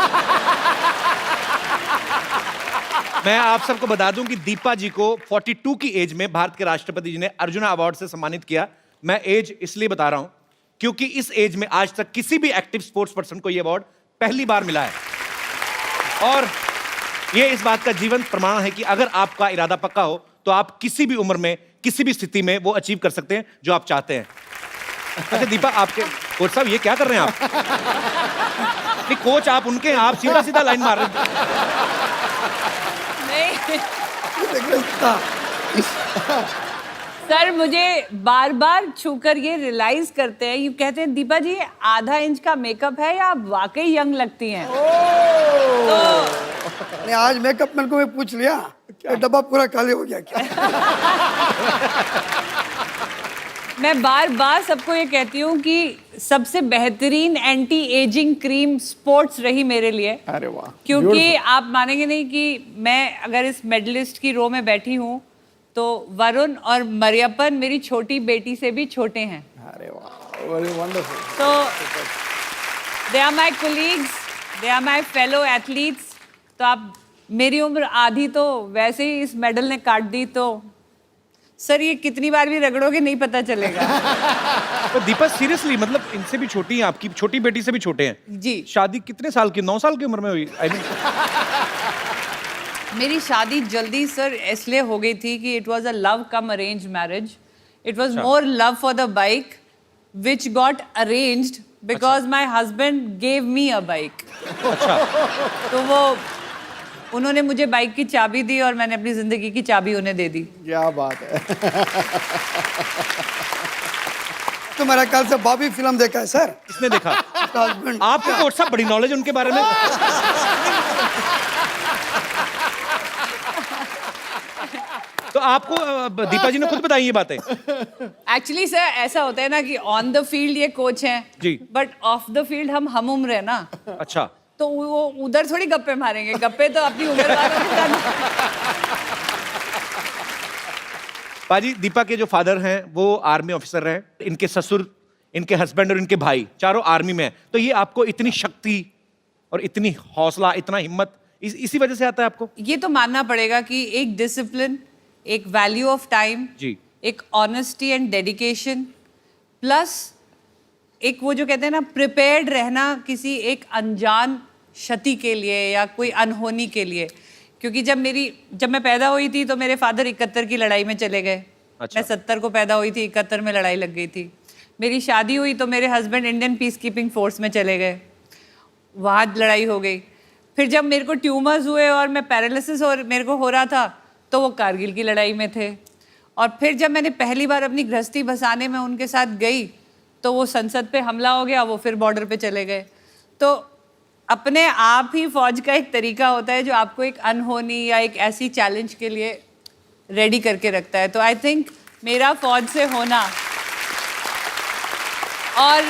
मैं आप सबको बता दूं कि दीपा जी को 42 की एज में भारत के राष्ट्रपति जी ने अर्जुना अवार्ड से सम्मानित किया। मैं एज इसलिए बता रहा हूं क्योंकि इस एज में आज तक किसी भी एक्टिव स्पोर्ट्स पर्सन को यह अवार्ड पहली बार मिला है। और यह इस बात का जीवंत प्रमाण है कि अगर आपका इरादा पक्का हो तो आप किसी भी उम्र में, किसी भी स्थिति में वो अचीव कर सकते हैं जो आप चाहते हैं। अच्छा दीपा, आपके कोच साहब ये क्या कर रहे हैं आप? नहीं कोच आप उनके हैं, आप सीधा सीधा लाइन मार रहे हैं। सर मुझे बार बार छूकर ये रियलाइज करते हैं, ये कहते हैं दीपा जी आधा इंच का मेकअप है या आप वाकई यंग लगती हैं। तो नहीं, आज मेकअप मैन को मैं पूछ लिया, ये डब्बा पूरा खाली हो गया क्या? मैं बार बार सबको ये कहती हूँ कि सबसे बेहतरीन एंटी एजिंग क्रीम स्पोर्ट्स रही मेरे लिए। अरे वाह, क्योंकि आप मानेंगे नहीं कि मैं अगर इस मेडलिस्ट की रो में बैठी हूँ तो वरुण और मरियप्पन मेरी छोटी बेटी से भी छोटे हैं। अरे वाह, वेरी वंडरफुल। तो they are my colleagues, they are my fellow athletes. तो आप मेरी उम्र आधी तो वैसे ही इस मेडल ने काट दी, तो सर ये कितनी बार भी रगड़ोगे नहीं पता चलेगा। तो दीपा सीरियसली, मतलब इनसे भी छोटी हैं, आपकी छोटी बेटी से भी छोटे हैं जी। शादी कितने साल की, 9 साल की उम्र में हुई? I mean, मेरी शादी जल्दी सर इसलिए हो गई थी कि it was a love come arrange marriage. It was more love for the bike which got arranged because my husband gave me a bike. तो वो उन्होंने मुझे बाइक की चाबी दी और मैंने अपनी जिंदगी की चाबी उन्हें दे दी। क्या बात है। तो मेरा ख्याल से बॉबी फिल्म देखा है सर? किसने देखा? हस्बैंड। आपको कोच साहब बड़ी नॉलेज उनके बारे में। तो आपको दीपा जी ने खुद बताई ये बातें? एक्चुअली सर ऐसा होता है ना कि ऑन द फील्ड ये कोच हैं जी, बट ऑफ द फील्ड हम उम्र है ना। अच्छा, तो वो उधर थोड़ी गप्पे मारेंगे, गप्पे तो अपनी उम्र वालों के साथ। पाजी, दीपा के जो फादर हैं वो आर्मी ऑफिसर रहे, इनके ससुर, इनके हस्बैंड और इनके भाई चारों आर्मी में हैं। तो ये आपको इतनी शक्ति और इतनी हौसला, इतना हिम्मत इसी वजह से आता है आपको? ये तो मानना पड़ेगा कि एक डिसिप्लिन, एक वैल्यू ऑफ टाइम जी, एक ऑनेस्टी एंड डेडिकेशन, प्लस एक वो जो कहते हैं ना प्रिपेयर्ड रहना किसी एक अनजान क्षति के लिए या कोई अनहोनी के लिए। क्योंकि जब मैं पैदा हुई थी तो मेरे फादर 71 की लड़ाई में चले गए। अच्छा। मैं 70 को पैदा हुई थी, 71 में लड़ाई लग गई थी। मेरी शादी हुई तो मेरे husband Indian peace keeping force में चले गए, वहाँ लड़ाई हो गई। फिर जब मेरे को ट्यूमर्स हुए और मैं पैरालिसिस और मेरे को हो रहा था तो वो कारगिल की लड़ाई में थे। और फिर जब मैंने पहली बार अपनी गृहस्थी बसाने में उनके साथ गई तो वो संसद पे हमला हो गया, वो फिर बॉर्डर पे चले गए। तो अपने आप ही फौज का एक तरीका होता है जो आपको एक अनहोनी या एक ऐसी चैलेंज के लिए रेडी करके रखता है। तो आई थिंक मेरा फौज से होना और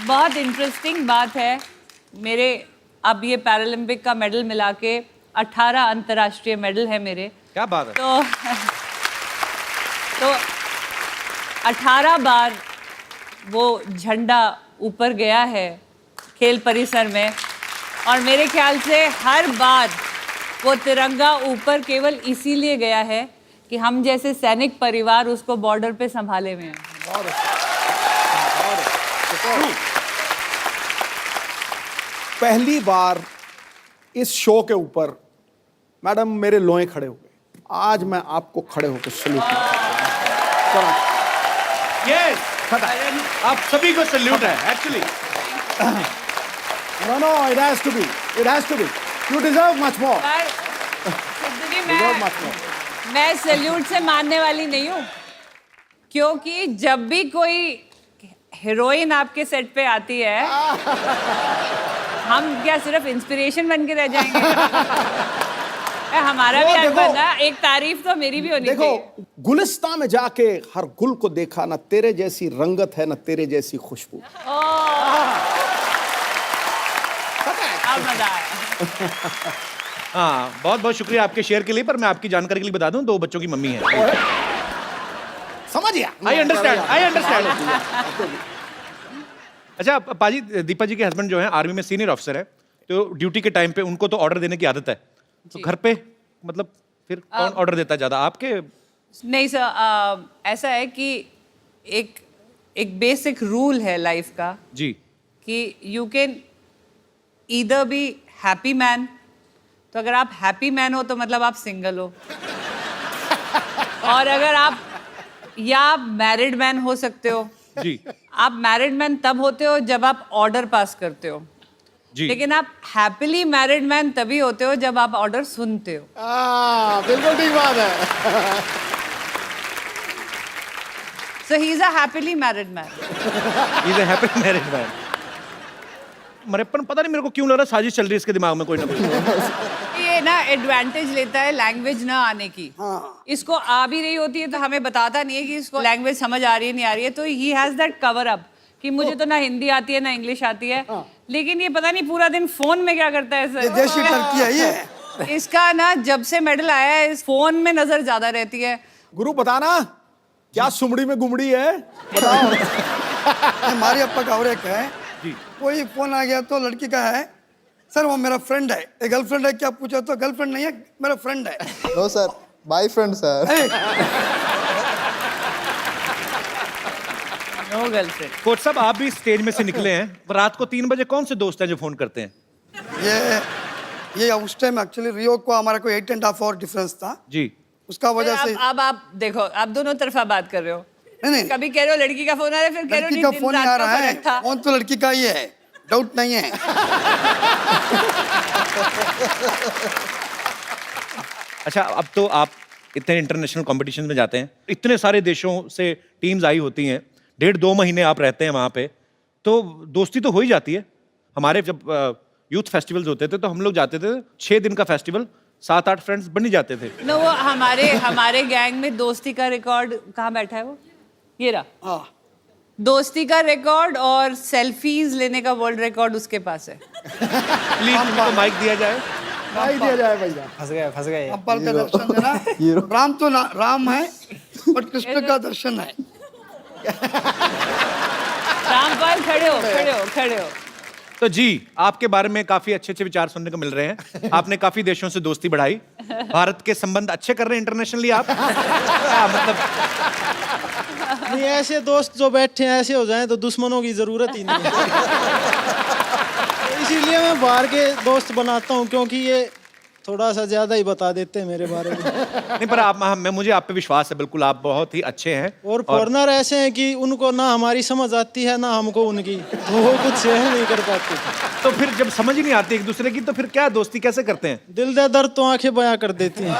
बहुत इंटरेस्टिंग बात है, मेरे अब ये पैरालंपिक का मेडल मिला के 18 अंतर्राष्ट्रीय मेडल है मेरे। क्या बात है। तो 18 बार वो झंडा ऊपर गया है खेल परिसर में, और मेरे ख्याल से हर बार वो तिरंगा ऊपर केवल इसीलिए गया है कि हम जैसे सैनिक परिवार उसको बॉर्डर पे संभाले हुए हैं। पहली बार इस शो के ऊपर मैडम मेरे लोए खड़े हो गए। आज मैं आपको खड़े होकर सल्यूट करता हूं। यस, आप सभी को सल्यूट है actually. No, it has to be. It has to be. You deserve much more. मैं सैल्यूट से मानने वाली नहीं हूँ, क्योंकि जब भी कोई हीरोइन आपके सेट पे आती है हम क्या सिर्फ इंस्पिरेशन बन के रह जाएंगे? हमारा भी हक बनता है, एक तारीफ तो मेरी भी होनी चाहिए। देखो, गुलिस्तान में जाके हर गुल को देखा, ना तेरे जैसी रंगत है ना तेरे जैसी खुशबू। मजा आया। हाँ, बहुत बहुत शुक्रिया आपके शेयर के लिए। पर मैं आपकी जानकारी के लिए बता दूं, 2 बच्चों की मम्मी है। समझ गया? I understand. अच्छा पाजी, दीपा जी के हस्बैंड जो हैं आर्मी में सीनियर ऑफिसर है, तो ड्यूटी के टाइम पे उनको तो ऑर्डर देने की आदत है। तो घर पे मतलब फिर कौन ऑर्डर देता है ज्यादा, आपके? नहीं सर, ऐसा है कि एक बेसिक रूल है लाइफ का जी, कि you can either be happy man, तो अगर आप हैप्पी मैन हो तो मतलब आप सिंगल हो, और अगर आप मैरिड मैन हो सकते हो जी। आप मैरिड मैन तब होते हो जब आप ऑर्डर पास करते हो जी। लेकिन आप हैप्पीली मैरिड मैन तभी होते हो जब आप ऑर्डर सुनते हो। बिल्कुल ठीक बात है। So he's a happily married man. He's a happy married man. मरेपन पता नहीं मेरे को क्यों लग रहा है साजिश चल रही है इसके दिमाग में कोई ना कोई। ये ना एडवांटेज लेता है लैंग्वेज ना आने की। इसको आ भी रही होती है तो हमें बताता नहीं है कि इसको लैंग्वेज समझ आ रही है नहीं आ रही है, तो he has that cover up कि मुझे तो ना हिंदी आती है ना इंग्लिश आती है, लेकिन ये पता नहीं पूरा दिन फोन में क्या करता है ये देशी टर्की है ये। इसका ना जब से मेडल आया है इस फोन में नजर ज्यादा रहती है। गुरु बताना क्या सुमड़ी में गुमड़ी है, बताओ। हमारे अप्पा का और एक है, कोई फोन आ गया तो लड़की का है, सर वो मेरा फ्रेंड है, एक गर्लफ्रेंड है क्या पूछा तो गर्लफ्रेंड नहीं है मेरा फ्रेंड है। No sir, bye friend sir. No girlfriend. Coach साहब आप भी स्टेज में से निकले हैं, रात को 3 बजे कौन से दोस्त हैं जो फोन करते हैं? ये उस टाइम एक्चुअली रियो को हमारा कोई 8.5 आवर डिफरेंस था जी, उसका वजह से। अब आप देखो, आप दोनों तरफा बात कर रहे हो। नहीं, कभी कह रहे हो लड़की का फोन आ रहा है, फिर कह रहे हो लड़की का दिन फोन रात आ का रहा है, फर्क था। फोन तो लड़की का ही है, डाउट नहीं है। अच्छा अब तो आप इतने इंटरनेशनल कंपटीशन में जाते हैं, इतने सारे देशों से टीम्स आई होती हैं, 1.5-2 महीने आप रहते हैं वहाँ पे, तो दोस्ती तो हो ही जाती है। हमारे जब यूथ फेस्टिवल्स होते थे तो हम लोग जाते थे, 6 दिन का फेस्टिवल, 7-8 फ्रेंड्स बन ही जाते थे। नो वो हमारे गैंग में दोस्ती का रिकॉर्ड कहाँ बैठा है वो, ये रहा। दोस्ती का रिकॉर्ड और सेल्फीज लेने का वर्ल्ड रिकॉर्ड उसके पास है। प्लीज उनको माइक दिया जाए। नहीं दिया जाए भैया। फंस गए। अब्बा का दर्शन देना, राम तो राम है बट कृष्ण का दर्शन है। रामपाल खड़े हो। तो जी आपके बारे में काफी अच्छे विचार सुनने को मिल रहे हैं। आपने काफी देशों से दोस्ती बढ़ाई, भारत के संबंध अच्छे कर रहे हैं इंटरनेशनली आप। मतलब नहीं, ऐसे दोस्त जो बैठे हैं ऐसे हो जाएं तो दुश्मनों की जरूरत ही नहीं है। इसीलिए मैं बाहर के दोस्त बनाता हूँ, क्योंकि ये थोड़ा सा ज्यादा ही बता देते हैं मेरे बारे में। नहीं पर मुझे आप पे विश्वास है, बिल्कुल आप बहुत ही अच्छे हैं। और फॉरनर ऐसे हैं कि उनको ना हमारी समझ आती है ना हमको उनकी, तो वो कुछ सहन नहीं कर पाते। तो फिर जब समझ ही नहीं आती एक दूसरे की तो फिर क्या दोस्ती कैसे करते हैं? दिल दे दर्द तो आंखें बयां कर देती हैं।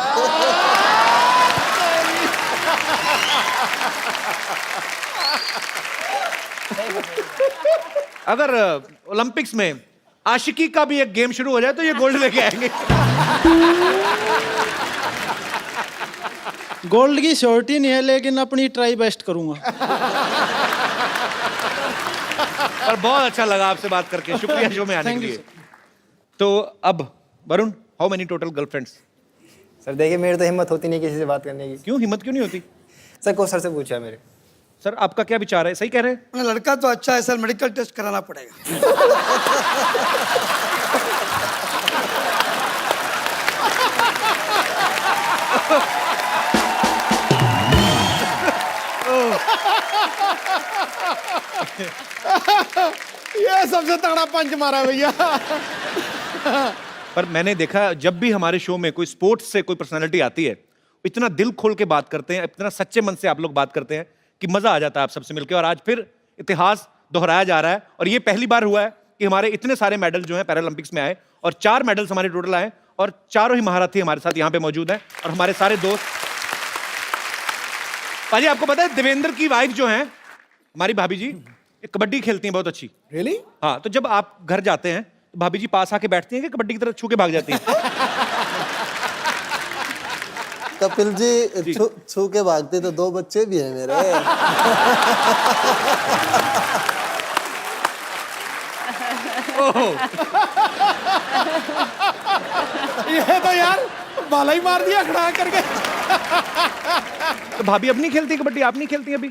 अगर ओलंपिक्स में आशिकी का भी एक गेम शुरू हो जाए तो ये गोल्ड लेके आएंगे। गोल्ड की श्योरिटी नहीं है, लेकिन अपनी ट्राई बेस्ट करूंगा। और बहुत अच्छा लगा आपसे बात करके, शुक्रिया शो में आने के लिए। तो अब Varun, how many total girlfriends? Sir देखिए, मेरी तो हिम्मत होती नहीं किसी से बात करने की। क्यों हिम्मत क्यों नहीं होती? सर को सर से पूछा मेरे। सर आपका क्या विचार है, सही कह रहे हैं? लड़का तो अच्छा है सर, मेडिकल टेस्ट कराना पड़ेगा। ये सबसे तगड़ा पंच मारा भैया। पर मैंने देखा जब भी हमारे शो में कोई स्पोर्ट्स से कोई पर्सनालिटी आती है, इतना दिल खोल के बात करते हैं, इतना सच्चे मन से आप लोग बात करते हैं कि मजा आ जाता है आप सबसे मिलकर। और आज फिर इतिहास दोहराया जा रहा है और ये पहली बार हुआ है कि हमारे इतने सारे मेडल जो हैं पैरालंपिक्स में आए, और 4 मेडल्स हमारे टोटल आए, और चारों ही महारथी हमारे साथ यहाँ पे मौजूद हैं और हमारे सारे दोस्त। पाजी आपको पता है देवेंद्र की वाइफ जो है हमारी भाभी जी, कबड्डी खेलती हैं बहुत अच्छी। रियली? हाँ, तो जब आप घर जाते हैं तो भाभी जी पास आके बैठती हैं कि कबड्डी की तरह छू के भाग जाती हैं? कपिल जी छू के भागते तो 2 बच्चे भी हैं मेरे। ये तो यार बाला ही मार दिया खड़ा करके। तो भाभी अब नहीं खेलती कबड्डी, आप नहीं खेलती अभी?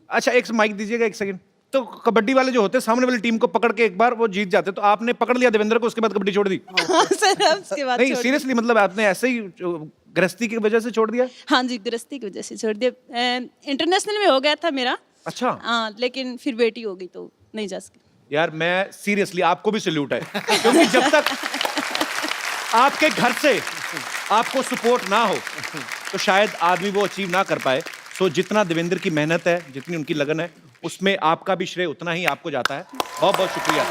अच्छा एक माइक दीजिएगा, 1 सेकंड। तो कबड्डी वाले जो होते हैं सामने वाली टीम को पकड़ के एक बार वो जीत जाते, तो आपने पकड़ लिया देवेंद्र को, उसके बाद कबड्डी छोड़ दी? सर उसके बाद नहीं सीरियसली, मतलब आपने ऐसे ही गृहस्थी की वजह से छोड़ दिया? हाँ जी, गृहस्थी की वजह से छोड़ दिया। इंटरनेशनल में हो गया था मेरा। अच्छा। हाँ, लेकिन फिर बेटी हो गई तो नहीं जा सकी। यार मैं सीरियसली, आपको भी सैल्यूट है, क्योंकि जब तक आपके घर से आपको सपोर्ट ना हो तो शायद आदमी वो अचीव ना कर पाए। सो जितना देवेंद्र की मेहनत है, जितनी उनकी लगन है, उसमें आपका भी श्रेय उतना ही आपको जाता है। बहुत बहुत शुक्रिया।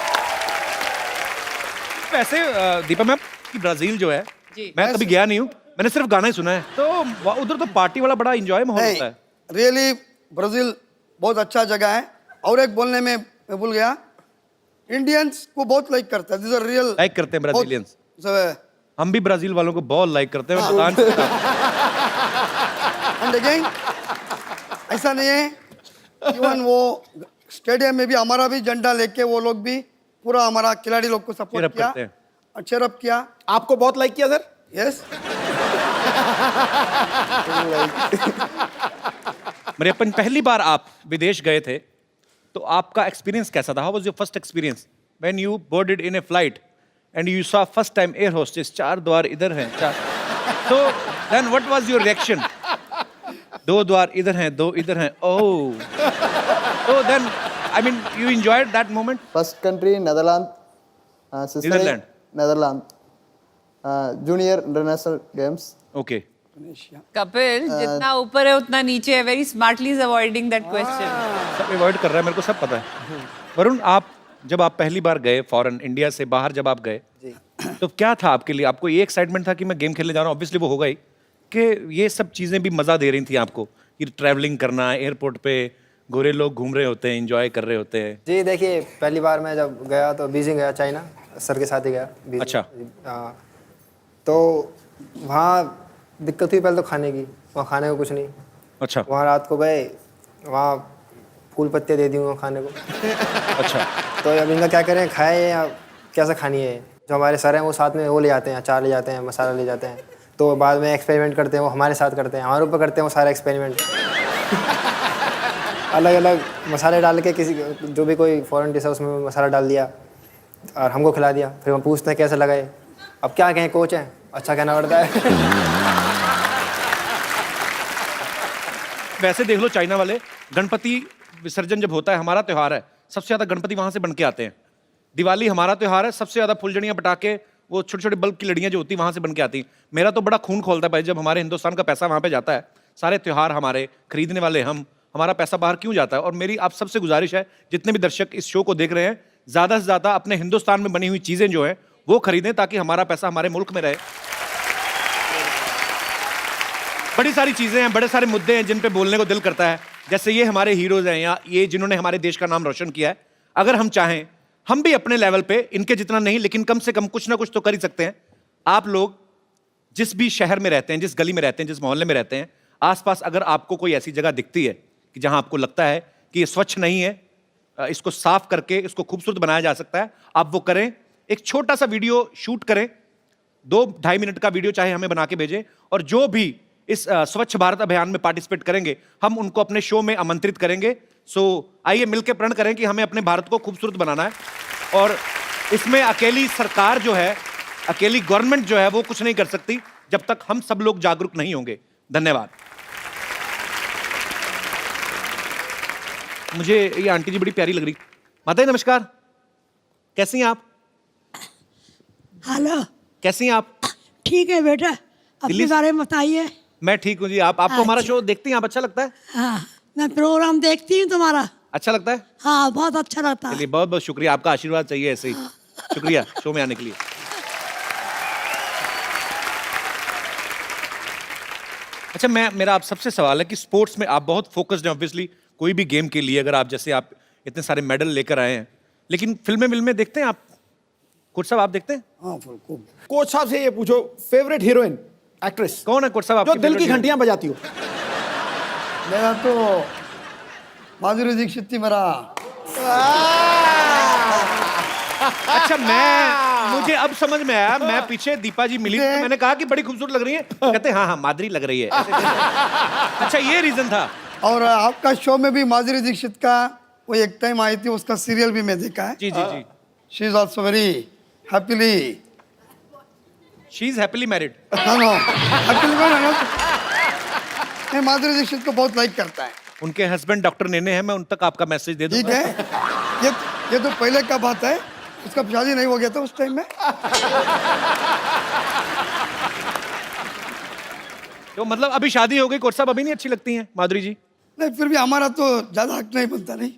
वैसे दीपा मैम कि ब्राजील जो है, मैं कभी गया नहीं हूँ, मैंने सिर्फ गाना ही सुना है, तो उधर तो पार्टी वाला बड़ा एंजॉय माहौल होता है। रियली ब्राजील बहुत अच्छा जगह है। और एक बोलने में मैं भूल गया, इंडियंस को बहुत लाइक करता है, दिस आर रियल लाइक करते हैं ब्राजीलियंस। बहुत हम भी ब्राजील वालों को बहुत लाइक करते हैं। मैं बता नहीं एंड अगेन ऐसा नहीं है, इवन वो स्टेडियम में भी हमारा भी झंडा लेके वो लोग भी पूरा हमारा खिलाड़ी लोग को Cheer सपोर्ट up किया करते हैं। और cheer up किया। आपको बहुत लाइक किया सर? यस मरियप्पन, पहली बार आप विदेश गए थे तो आपका एक्सपीरियंस कैसा था? How was your first experience when you boarded in a flight and you saw first time air hostess, 4 द्वार इधर हैं, तो then what was your reaction? 2 द्वार इधर हैं, 2 इधर हैं, ओह, तो then I mean you enjoyed that moment? First country Netherland, Netherland, Netherland, junior international games. Okay. Kapil जितना ऊपर है उतना नीचे है, very smartly is avoiding that question. सब अवॉइड कर रहा है, मेरे को सब पता है। वरुण, जब आप पहली बार गए फॉरेन, इंडिया से बाहर जब आप गए, तो क्या था आपके लिए? आपको ये एक्साइटमेंट था कि मैं गेम खेलने जा रहा हूँ, ऑब्वियसली वो होगा ही, कि ये सब चीज़ें भी मज़ा दे रही थी आपको, कि ट्रैवलिंग करना, एयरपोर्ट पे गोरे लोग घूम रहे होते हैं, एंजॉय कर रहे होते हैं? जी देखिए, पहली बार मैं जब गया तो बीजिंग गया, चाइना, सर के साथ ही गया बीजिंग। अच्छा। तो वहाँ दिक्कत हुई पहले तो खाने की, वहाँ खाने को कुछ नहीं। अच्छा। वहाँ रात को गए, वहाँ फूल पत्ते दे दी वहाँ खाने को। अच्छा। तो अब इनका क्या करें, खाए या कैसा खानी है? जो हमारे सर हैं वो साथ में वो ले जाते हैं, अचार ले जाते हैं, मसाला ले जाते हैं, तो बाद में एक्सपेरिमेंट करते हैं, वो हमारे साथ करते हैं, हमारे ऊपर करते हैं वो सारा एक्सपेरिमेंट। अलग अलग मसाले डाल के, किसी जो भी कोई फॉरेन डिश है उसमें मसाला डाल दिया और हमको खिला दिया। फिर हम पूछते हैं कैसा लगा है? अब क्या कहें, कोच हैं, अच्छा कहना पड़ता है। वैसे देख लो, चाइना वाले गणपति विसर्जन जब होता है, हमारा त्योहार है, सबसे ज्यादा गणपति वहां से बन के आते हैं। दिवाली हमारा त्योहार है, सबसे ज्यादा फुलझड़ियां, पटाखे, वो छोटे छोटे बल्ब की लड़ियां जो होती हैं वहां से बन के आती हैं। मेरा तो बड़ा खून खोलता है भाई, जब हमारे हिंदुस्तान का पैसा वहां पे जाता है, सारे त्योहार हमारे, खरीदने वाले हम, हमारा पैसा बाहर क्यों जाता है? और मेरी आप सबसे गुजारिश है, जितने भी दर्शक इस शो को देख रहे हैं, ज्यादा से ज्यादा अपने हिंदुस्तान में बनी हुई चीजें जो है वो खरीदें, ताकि हमारा पैसा हमारे मुल्क में रहे। बड़ी सारी चीजें हैं, बड़े सारे मुद्दे हैं जिन पे बोलने को दिल करता है, जैसे ये हमारे हीरोज हैं, या ये जिन्होंने हमारे देश का नाम रोशन किया है। अगर हम चाहें, हम भी अपने लेवल पे, इनके जितना नहीं, लेकिन कम से कम कुछ ना कुछ तो कर ही सकते हैं। आप लोग जिस भी शहर में रहते हैं, जिस गली में रहते हैं, जिस मोहल्ले में रहते हैं, आसपास अगर आपको कोई ऐसी जगह दिखती है कि जहां आपको लगता है कि ये स्वच्छ नहीं है, इसको साफ करके इसको खूबसूरत बनाया जा सकता है, आप वो करें। एक छोटा सा वीडियो शूट करें, 2-2.5 मिनट का वीडियो चाहे हमें बना के भेजें, और जो भी इस स्वच्छ भारत अभियान में पार्टिसिपेट करेंगे, हम उनको अपने शो में आमंत्रित करेंगे। सो आइए मिलकर प्रण करें कि हमें अपने भारत को खूबसूरत बनाना है, और इसमें अकेली सरकार जो है, अकेली गवर्नमेंट जो है, वो कुछ नहीं कर सकती जब तक हम सब लोग जागरूक नहीं होंगे। धन्यवाद। मुझे ये आंटी जी बड़ी प्यारी लग रही। माता जी नमस्कार, कैसी हैं आप? हेलो, कैसी हैं आप? ठीक है बेटा, अपने बारे में बताइए। मैं ठीक हूँ जी। आपको हमारा शो देखती हैं आप? अच्छा लगता है? हाँ, मैं प्रोग्राम देखती हूँ तुम्हारा। अच्छा लगता है? हाँ, बहुत अच्छा लगता है। चलिए, बहुत बहुत शुक्रिया, आपका आशीर्वाद चाहिए ऐसे ही। शुक्रिया शो में आने के लिए। अच्छा, मेरा आप सबसे सवाल है कि स्पोर्ट्स में आप बहुत फोकस्ड हैं, ऑब्वियसली कोई भी गेम के लिए, अगर आप जैसे आप इतने सारे मेडल लेकर आए हैं, लेकिन फिल्में देखते हैं आप? कोच साहब आप देखते हैं? हाँ, कोच साहब से ये पूछो, फेवरेट हीरोइन एक्ट्रेस कौन है कोच साहब? जो दिल की घंटियां बजाती हो। मेरा तो माधुरी दीक्षित थी मेरा। अच्छा, मुझे अब समझ में आया। मैं पीछे दीपा जी मिली, तो मैंने कहा कि बड़ी खूबसूरत लग रही है, कहते हाँ माधुरी लग रही है। अच्छा, ये रीजन था। और आपका शो में भी माधुरी दीक्षित का वो एक टाइम आई थी, उसका सीरियल भी मैं देखा है। जी जी जी। She is also very happily, she is happily married. No happily married. मैं माधुरी दीक्षित को बहुत लाइक करता है। उनके हस्बैंड डॉक्टर नेने हैं, मैं उन तक आपका मैसेज दे दूंगा। ठीक है, ये तो पहले का बात है, उसका शादी नहीं हो गया था उस टाइम में। तो मतलब अभी शादी हो गई कोच साहब, अभी नहीं अच्छी लगती हैं माधुरी जी? नहीं, फिर भी हमारा तो ज्यादा हक नहीं बनता। नहीं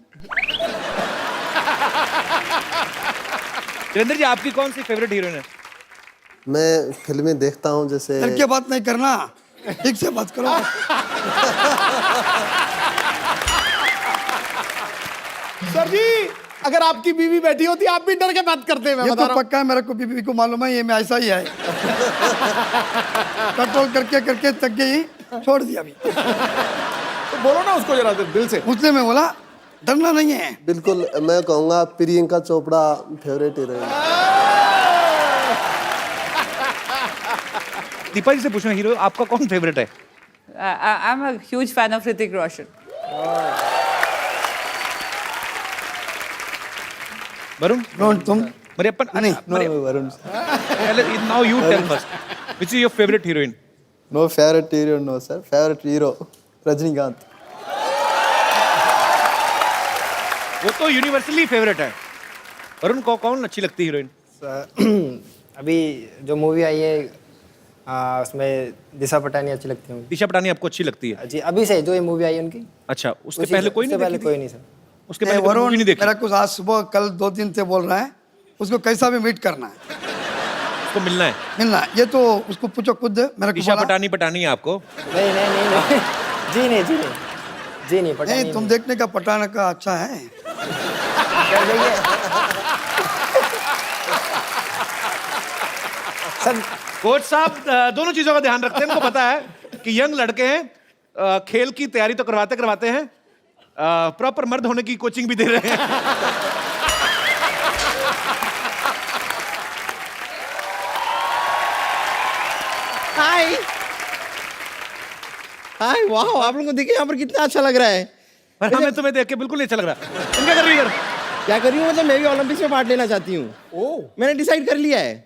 वीरेंद्र जी, आपकी कौन सी फेवरेट हीरोइन है? मैं फिल्में देखता हूँ, जैसे डर के बात नहीं करना, ठीक से बात करो। सर जी, अगर आपकी बीवी बैठी होती आप भी डर के बात करते। मैं ये बता तो रहा हूं। पक्का है, मेरे को बीबी को मालूम है, ये मैं ऐसा ही है। कंट्रोल करके करके थक गई, छोड़ दिया अभी। तो बोलो ना उसको जरा दिल से। उसने मैं बोला डरना नहीं है। बिल्कुल, मैं कहूँगा प्रियंका चोपड़ा फेवरेट हीरोइन। दीपा जी से पूछना, हीरो आपका कौन फेवरेट है? I'm a huge fan of Hrithik Roshan. Varun? तुम? मरियप्पन? नहीं, Varun. Now you tell first. Which is your favorite heroine? No favorite hero, no sir. Favorite hero, Rajinikanth. वो तो यूनिवर्सली फेवरेट है। वरुण को कौन अच्छी लगती है हीरोइन? अभी जो मूवी आई है उसमें दिशा पटानी अच्छी लगती है मुझे। दिशा पटानी आपको अच्छी लगती है? जी, अभी से जो ये मूवी आई है उनकी। अच्छा, उसके पहले कोई नहीं? पहले कोई नहीं सर। उसके पहले वरुण मूवी नहीं देखी? मेरा कुछ आज सुबह कल 2 दिन से बोल रहा है, उसको कैसा भी मीट करना है, उसको मिलना है? मिलना है। ये तो उसको पूछो खुद मेरे को। दिशा पटानी पटानी है आपको? नहीं नहीं नहीं नहीं जी नहीं जी नहीं जी नहीं पटानी नहीं, तुम देखने का पटाना का अच्छा है। सर कोच साहब दोनों चीजों का ध्यान रखते हैं। इनको पता है कि यंग लड़के हैं, खेल की तैयारी तो करवाते करवाते हैं, प्रॉपर मर्द होने की कोचिंग भी दे रहे हैं। हाय हाय, वाह, आप लोगों को देखिए यहाँ पर कितना अच्छा लग रहा है। पर हमें तुम्हें देख के बिल्कुल नहीं अच्छा लग रहा। तुम क्या कर रही हो? क्या कर रही हूँ? मतलब मैं भी ओलंपिक्स में पार्ट लेना चाहती हूँ। मैंने डिसाइड कर लिया है।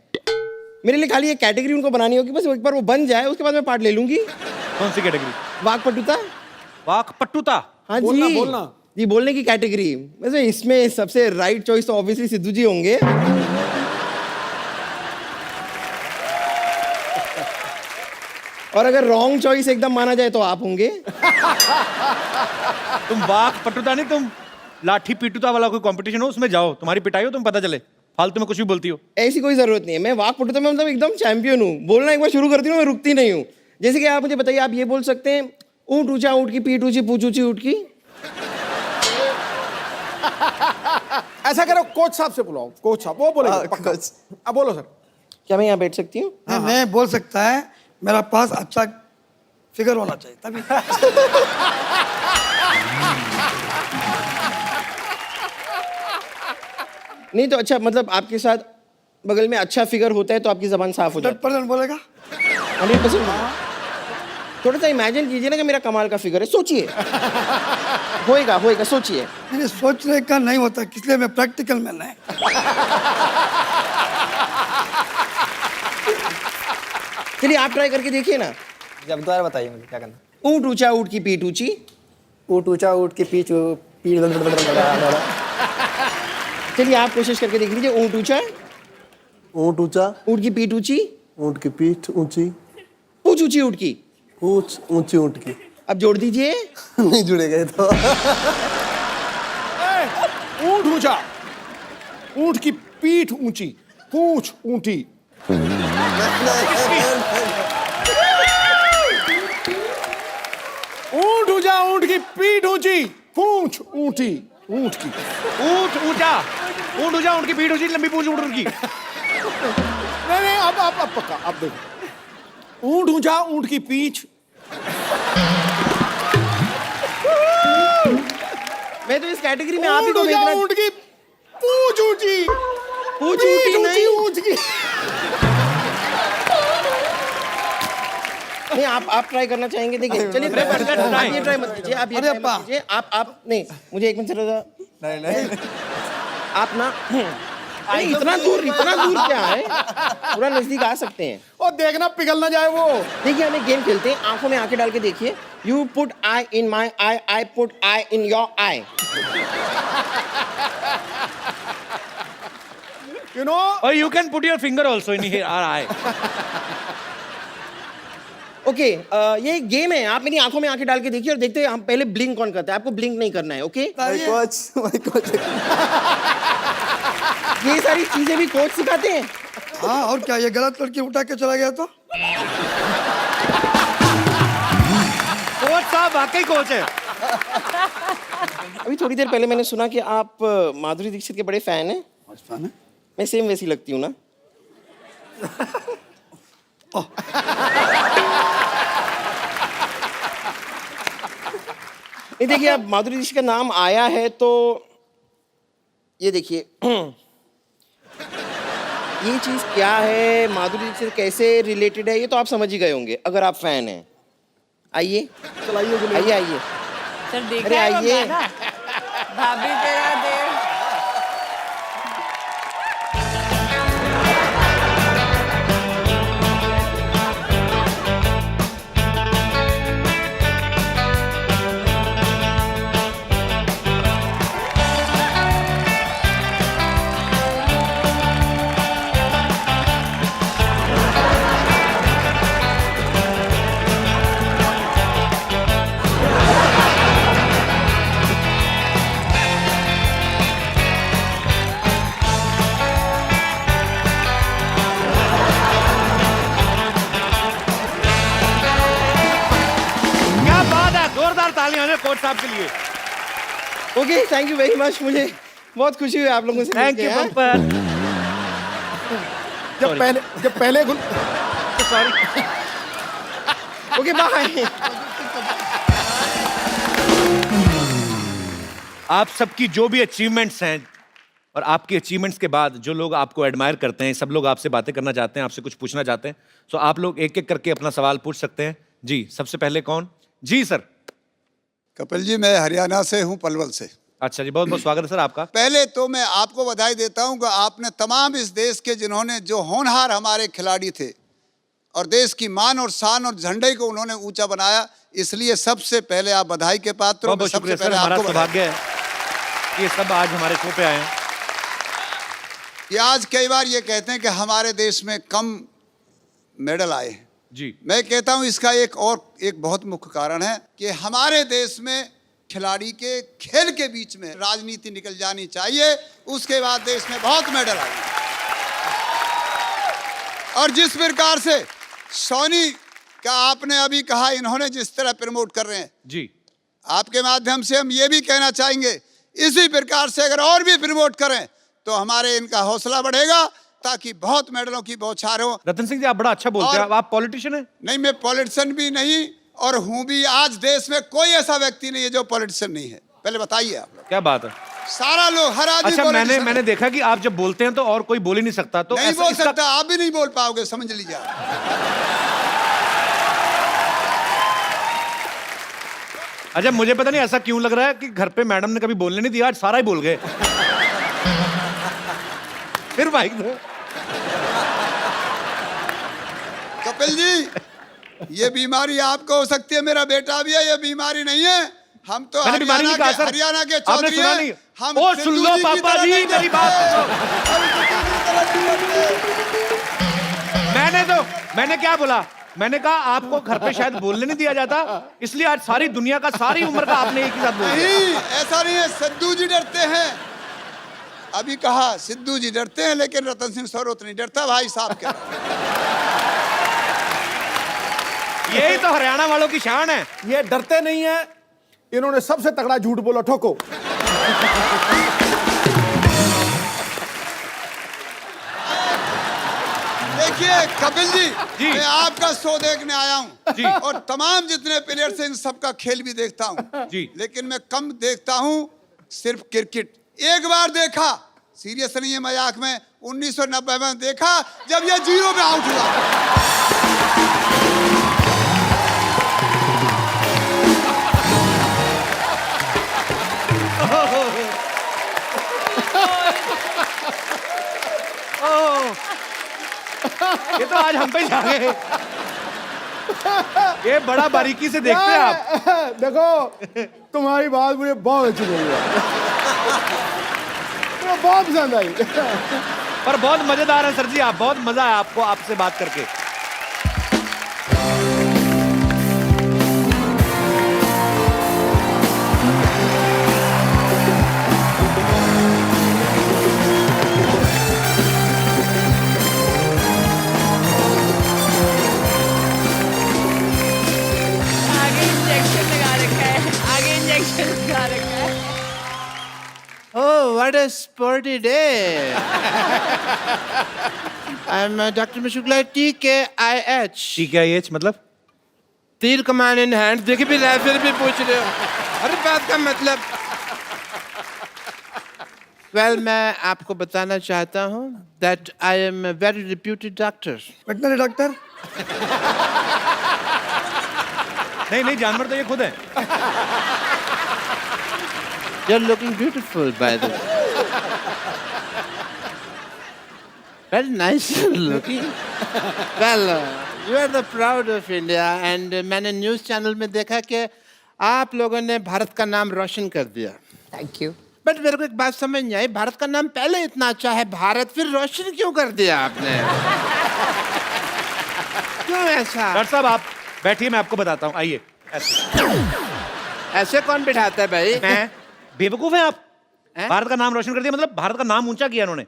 मेरे लिए खाली एक कैटेगरी उनको बनानी होगी, बस एक बार वो बन जाए उसके बाद मैं पार्ट ले लूंगी। कौन सी कैटेगरी? वाकपटुता। वाकपटुता? हाँ बोलना, जी, बोलना। जी, बोलने की कैटेगरी। वैसे इसमें सबसे राइट चॉइस तो ऑब्वियसली सिद्धू जी होंगे। और अगर रॉन्ग चॉइस एकदम माना जाए तो आप होंगे। तुम वाकपटुता नहीं, तुम लाठी पीटुता वाला कोई कंपटीशन हो उसमें जाओ, तुम्हारी पिटाई हो, तुम पता चले। फालतू में कुछ भी बोलती हो। ऐसी कोई जरूरत नहीं है। मैं वाकपटुता में मतलब एकदम चैंपियन हूँ। बोलना एक बार शुरू करती हूँ, मैं रुकती नहीं हूँ। जैसे कि आप मुझे बताइए, आप ये बोल सकते हैं, ऊंट ऊंचा ऊंट की पीठ ऊंची पूछ ऊंची ऊंट की। ऐसा करो, कोच साहब से बुलाओ। कोच साहब वो बोलेंगे पक्का। अब बोलो सर। क्या मैं यहाँ बैठ सकती हूँ? मैं बोल सकता है, मेरा पास अच्छा फिगर होना चाहिए तभी। नहीं तो अच्छा, मतलब आपके साथ बगल में अच्छा फिगर होता है तो आपकी जबान साफ हो जाती 100% बोलेगा। 100%। थोड़ा सा इमेजिन कीजिए ना कि मेरा कमाल का फिगर है, सोचिए। होएगा होएगा, सोचिए। मैंने सोचने का नहीं होता, इसलिए मैं प्रैक्टिकल मैन है। चलिए आप ट्राई करके देखिए ना। जब दोबारा बताइए मुझे क्या करना। ऊंट ऊंचा ऊंट की पीठ ऊंची। ऊँट ऊँचा ऊँट की पीठ चलिए आप कोशिश करके देख लीजिए। ऊंट ऊंचा, ऊँट ऊंचा, ऊंट की पीठ ऊंची, ऊँट की पीठ ऊंची, पूछ ऊंची ऊंट की, पूछ ऊंची ऊँट की। अब जोड़ दीजिए। नहीं जुड़ेगा ये तो। ऊंट ऊंचा, ऊंट की पीठ ऊंची, पूंछ ऊंटी। ऊंट ऊंचा, ऊंट की पीठ ऊंची, पूंछ ऊंटी। ऊंट की ऊंट ऊंचा, ऊंट ऊंचा, ऊंट की पीठ ऊंची, लंबी पूंछ ऊंट की। नहीं नहीं, अब पक्का, अब देखो। ऊंट ऊंचा, ऊंट की पीठ। मैं तो इस कैटेगरी में आप ही को भेजना। ऊंट की पूंछ ऊंची, पूंछ ऊंटी नहीं, ऊंच की। नहीं, आप ट्राई करना चाहेंगे? देखिए, चलिए आप ये ट्राई मत कीजिए। आप ये ट्राई मत कीजिए। आप नहीं, मुझे एक मिनट चलो। नहीं आप ना, अरे इतना दूर क्या है, पूरा नजदीक आ सकते हैं। और देखना पिघल ना जाए वो। देखिए हम एक गेम खेलते हैं, आंखों में आंखें डाल के देखिए। You put I in my I, I put I in your I. You know? Or you can put your finger also in here, our eye. Okay, ये एक गेम है। आप मेरी आंखों में आंखें डाल के देखिए और देखते हैं हम पहले ब्लिंक कौन करता है। आपको ब्लिंक नहीं करना है, ओके? कोच। ये सारी चीजें भी कोच सिखाते हैं। हाँ, और क्या, ये गलत लड़की उठा के चला गया तो? कोच साहब वाकई कोच है। अभी थोड़ी देर पहले मैंने सुना कि आप माधुरी दीक्षित के बड़े फैन हैं। फैन है? मैं सेम वैसी लगती हूँ ना। नहीं देखिए, अब माधुरी दीक्षित का नाम आया है तो ये देखिए ये चीज क्या है, माधुरी दीक्षित कैसे रिलेटेड है, ये तो आप समझ ही गए होंगे अगर आप फैन हैं। आइए चलाइए आइए आइए। सर अरे देखा है वो आइए। गाना? भाभी तेरा देव। क्या बात है, जोरदार तालियां हैं कोच साहब के लिए। Okay, thank you very much. मुझे बहुत खुशी हुई आप लोगों से थैंक यू मिलके, हैं? पंपर। जब पहले सॉरी। Okay bye. आप सबकी जो भी अचीवमेंट्स हैं और आपकी अचीवमेंट्स के बाद जो लोग आपको एडमायर करते हैं, सब लोग आपसे बातें करना चाहते हैं, आपसे कुछ पूछना चाहते हैं, तो आप लोग एक एक करके अपना सवाल पूछ सकते हैं। जी, सबसे पहले कौन? जी सर। कपिल जी, मैं हरियाणा से हूँ, पलवल से। अच्छा जी, बहुत बहुत स्वागत है सर आपका। पहले तो मैं आपको बधाई देता हूँ कि आपने तमाम इस देश के जिन्होंने जो होनहार हमारे खिलाड़ी थे और देश की मान और शान और झंडे को उन्होंने ऊंचा बनाया, इसलिए सबसे पहले आप बधाई के पात्र हो। बहुत बहुत सबसे शुक्रिया सर, पहले हमारा आपको बधाई। सौभाग्य है कि ये सब आज हमारे शो पे आए हैं। ये आज कई बार ये कहते हैं कि हमारे देश में कम मेडल आए हैं। जी, मैं कहता हूँ इसका एक बहुत मुख्य कारण है कि हमारे देश में खिलाड़ी के खेल के बीच में राजनीति निकल जानी चाहिए, उसके बाद देश में बहुत मेडल आएंगे। और जिस प्रकार से सोनी का आपने अभी कहा, इन्होंने जिस तरह प्रमोट कर रहे हैं जी, आपके माध्यम से हम ये भी कहना चाहेंगे, इसी प्रकार से अगर और भी प्रमोट करें तो हमारे इनका हौसला बढ़ेगा, ताकि बहुत मेडलों की बौछार हो। रतन सिंह जी, आप बड़ा अच्छा बोलते हैं। आप पॉलिटिशियन हैं? नहीं, मैं पॉलिटिशियन भी नहीं और हूं भी। आज देश में कोई ऐसा व्यक्ति नहीं है जो पॉलिटिशियन नहीं है। पहले बताइए आप। क्या बात है। सारा लोग, हर आदमी अच्छा, politician मैंने है। देखा कि आप जब बोलते हैं तो और कोई बोल ही नहीं सकता, तो नहीं ऐसा बोल इसका- सकता, आप भी नहीं बोल पाओगे, समझ लीजिए आप। अच्छा, मुझे पता नहीं ऐसा क्यों लग रहा है कि घर पे मैडम ने कभी बोलने नहीं दिया, आज सारा ही बोल गए। फिर भाई कपिल जी, ये बीमारी आपको हो सकती है, मेरा बेटा भी है, ये बीमारी नहीं है। हम तो मैंने बीमारी नहीं कहा सर। हरियाणा के आपने चौधरी सुना हैं। नहीं? हम ओ, सिद्धू सुन लो की पापा तरह जी, नहीं मेरी करते। बात सुनो। हम सिद्धू की तरह नहीं करते। मैंने क्या बोला? मैंने कहा आपको घर पे शायद बोलने नहीं दिया जाता, इसलिए आज सारी दुनिया का, सारी उम्र का आपने एक ही साथ बोल दिया। नहीं, ऐसा नहीं है। सिद्धू जी डरते हैं, अभी कहा सिद्धू जी डरते हैं, लेकिन रतन सिंह सरोत नहीं डरता, भाई साहब क्या। यही तो हरियाणा वालों की शान है। ये डरते नहीं है, इन्होंने सबसे तगड़ा झूठ बोला, ठोको। देखिए कपिल जी, मैं आपका शो देखने आया हूँ और तमाम जितने प्लेयर्स हैं इन सबका खेल भी देखता हूँ, लेकिन मैं कम देखता हूँ सिर्फ क्रिकेट। एक बार देखा, सीरियस नहीं है मजाक में, 1990 में देखा जब ये 0 पे आउट हुआ। ये तो आज हम पे जा गए। ये बड़ा बारीकी से देखते हैं आप। देखो, तुम्हारी बात मुझे बहुत अच्छी लगी है, मुझे बहुत पसंद आई। पर बहुत मजेदार है सर जी, आप, बहुत मजा आया आपको आपसे बात करके। आगे इंजेक्शन लगा रखा है, आगे इंजेक्शन लगा रखा है। what a sporty day. I'm Dr. Mashukla, TKIH. TKIH मतलब? तीर कमान इन हैंड, देख भी रहे फिर भी पूछ रहे हो। अरे बात का मतलब। Well, मैं आपको बताना चाहता हूँ that I am a very reputed doctor. Veterinary doctor? नहीं जानवर तो ये खुद है। You're looking beautiful, by the way. Very nice looking. Well, you are the proud of India, and मैंने न्यूज़ चैनल में देखा कि आप लोगों ने भारत का नाम रोशन कर दिया। Thank you. बट मेरे को एक बात समझ नहीं आई, भारत का नाम पहले इतना अच्छा है, भारत फिर रोशन क्यों कर दिया आपने? क्यों ऐसा? डॉक्टर साहब आप बैठिए, मैं आपको बताता हूँ, आइए। ऐसे कौन बिठाता है भाई? मैं बेवकूफ हैं आप? भारत का नाम रोशन कर दिया मतलब भारत का नाम ऊंचा किया उन्होंने।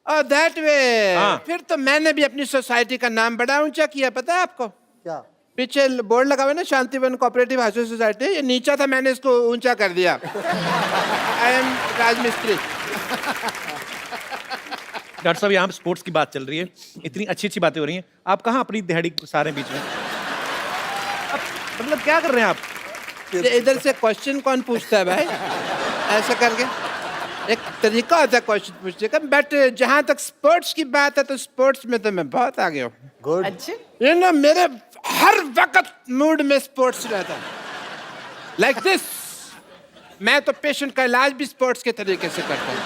That way. हाँ। फिर तो मैंने भी अपनी सोसाइटी का नाम बड़ा ऊंचा किया, पता है आपको? क्या? पीछे बोर्ड लगा हुआ है ना, शांतिवन कोऑपरेटिव हाउसिंग सोसाइटी, ये नीचा था, मैंने इसको ऊंचा कर दिया। आई एम राजमिस्त्री। डॉक्टर साहब यहाँ स्पोर्ट्स की बात चल रही है, इतनी अच्छी अच्छी बातें हो रही हैं, आप कहाँ अपनी दिहाड़ी सारे बीच में? मतलब क्या कर रहे हैं आप? इधर से क्वेश्चन कौन पूछता है भाई? ऐसा करके एक तरीका होता है क्वेश्चन पूछने का, बट जहाँ तक स्पोर्ट्स की बात है तो स्पोर्ट्स में तो मैं बहुत आगे हूँ। गुड। अच्छा। ये ना मेरे हर वक्त मूड में स्पोर्ट्स रहता है। लाइक दिस, मैं तो पेशेंट का इलाज भी स्पोर्ट्स के तरीके से करता हूँ।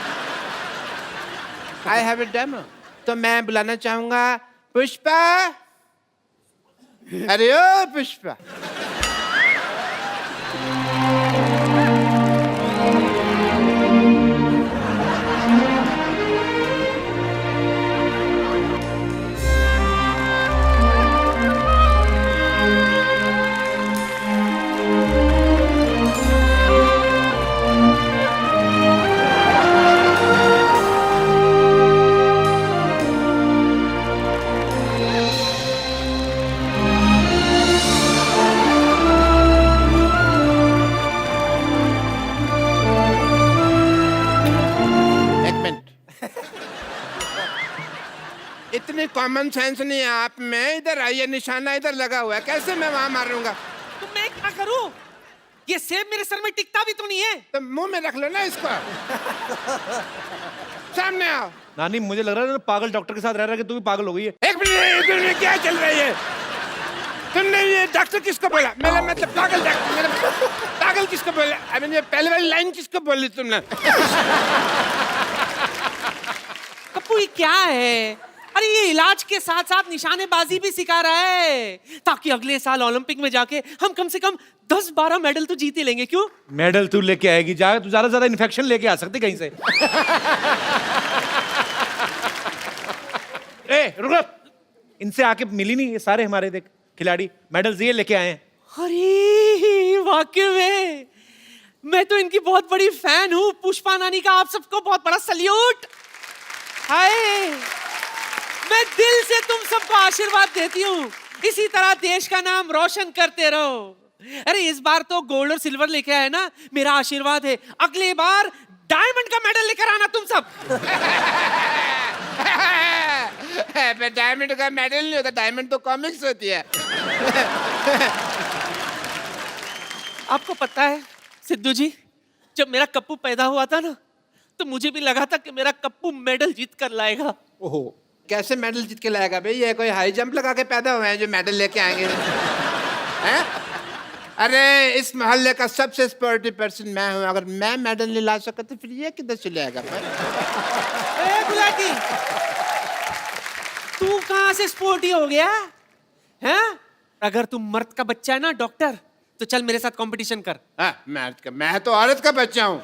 आई हैव ए डेमो, तो मैं बुलाना चाहूंगा पुष्पा। अरे ओ पुष्पा। इतनी कॉमन सेंस नहीं है आप में। इधर आइए, निशाना इधर लगा हुआ है, कैसे मैं वहां मारूंगा? तो मैं क्या करूं? ये सेब मेरे सर में टिकता भी तो नहीं है। तो मुंह में रख लो ना इसको। सामने आओ। नानी मुझे लग रहा है पागल डॉक्टर के साथ रह रहा है कि तू भी पागल हो गई है। एक मिनट, क्या चल रही है? तुमने ये डॉक्टर किसको बोला? मेरा मतलब पागल डॉक्टर, मेरा पागल किसको बोला? अभी ये पहले वाली लाइन किसको बोली तुमने? कप्पू ये क्या है? अरे ये इलाज के साथ साथ निशानेबाजी भी सिखा रहा है, ताकि अगले साल ओलंपिक में जाके हम कम से कम 10-12 मेडल तो जीत ही लेंगे। क्यों? मेडल तू लेके आएगी, जा तू ज्यादा इन्फेक्शन लेके आ सकती कहीं से। ए रुक, इनसे आके मिली नहीं, ये सारे हमारे देख खिलाड़ी मेडल्स ये लेके आए हैं। अरे वाकई में मैं तो इनकी बहुत बड़ी फैन हूँ। पुष्पा नानी का आप सबको बहुत बड़ा सल्यूट। हाय, मैं दिल से तुम सबको आशीर्वाद देती हूँ, इसी तरह देश का नाम रोशन करते रहो। अरे इस बार तो गोल्ड और सिल्वर लेके आए ना, मेरा आशीर्वाद है अगली बार डायमंड का मेडल लेकर आना तुम सब। डायमंड का मेडल नहीं होता, डायमंड तो कॉमिक्स होती है। आपको पता है सिद्धू जी, जब मेरा कप्पू पैदा हुआ था ना, तो मुझे भी लगा था कि मेरा कप्पू मेडल जीत कर लाएगा। ओहो, कैसे मेडल जीत के लाएगा भाई? ये कोई हाई जंप लगा के पैदा हुए हैं जो मेडल लेके आएंगे? हैं? अरे इस मोहल्ले का सबसे स्पोर्टिव पर्सन मैं हूँ, अगर मैं मेडल नहीं ला सका तो फिर ये किधर से लाएगा? ए गुलाटी, तू कहाँ से स्पोर्टी हो गया? हैं? अगर तू मर्द का बच्चा है ना डॉक्टर, तो चल मेरे साथ कंपटीशन कर। मैं तो औरत का बच्चा हूँ।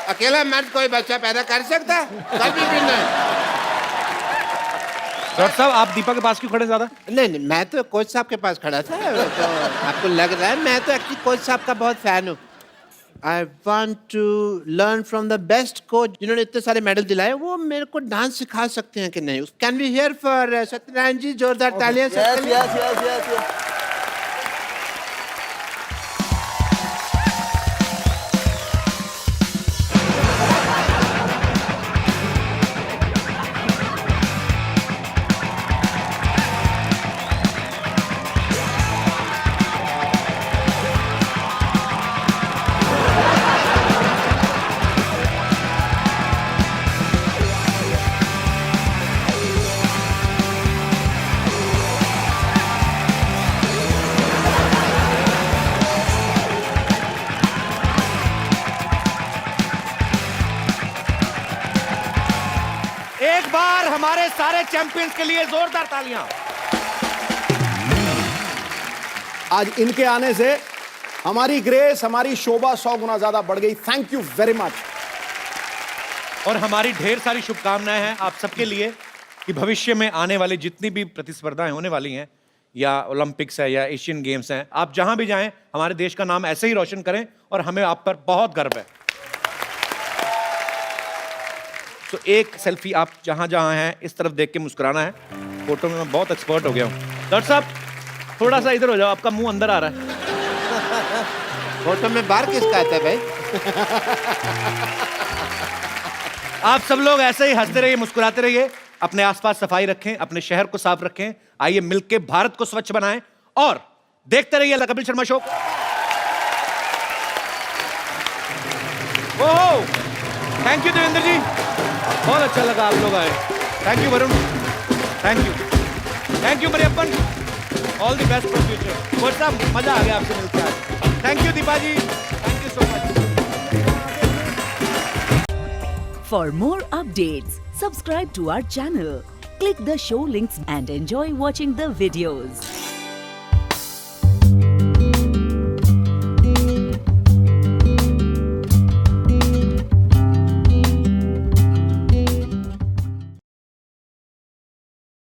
अकेला मर्द कोई बच्चा पैदा कर सकता? कभी भी नहीं। डॉक्टर साहब आप दीपा के पास क्यों खड़े ज्यादा? नहीं, मैं तो कोच साहब के पास खड़ा था। तो आपको लग रहा है मैं तो एक्चुअली कोच साहब का बहुत फैन हूँ। I want to learn from the best coach जिन्होंने इतने सारे मेडल दिलाए, वो मेरे को डांस सिखा सकते हैं कि नहीं? Can we hear for Satyanarayan जी? जोरदार तालियां। yes. एक बार हमारे सारे चैंपियंस के लिए जोरदार तालियां। आज इनके आने से हमारी ग्रेस, हमारी शोभा 100 गुना ज्यादा बढ़ गई। Thank you very much. और हमारी ढेर सारी शुभकामनाएं हैं आप सबके लिए कि भविष्य में आने वाली जितनी भी प्रतिस्पर्धाएं होने वाली हैं, या ओलंपिक्स है या एशियन गेम्स हैं, आप जहां भी जाएं हमारे देश का नाम ऐसे ही रोशन करें और हमें आप पर बहुत गर्व है। तो एक सेल्फी आप जहां जहां हैं इस तरफ देख के मुस्कुराना है। फोटो में मैं बहुत एक्सपर्ट हो गया हूं। डॉक्टर साहब थोड़ा सा इधर हो जाओ, आपका मुंह अंदर आ रहा है। फोटो में बार किसका आता है भाई? आप सब लोग ऐसे ही हंसते रहिए, मुस्कुराते रहिए, अपने आसपास सफाई रखें, अपने शहर को साफ रखें। आइए मिलके भारत को स्वच्छ बनाएं और देखते रहिए the Kapil Sharma show. Oh, thank you Devendra ji, बहुत अच्छा लगा आप लोग आए। Thank you Varun, thank you Mariyappan, all the best for future. बहुत साहब मजा आ गया आपसे मिलकर आज। Thank you Deepa ji, thank you so much. For more updates, subscribe to our channel, click the show links and enjoy watching the videos.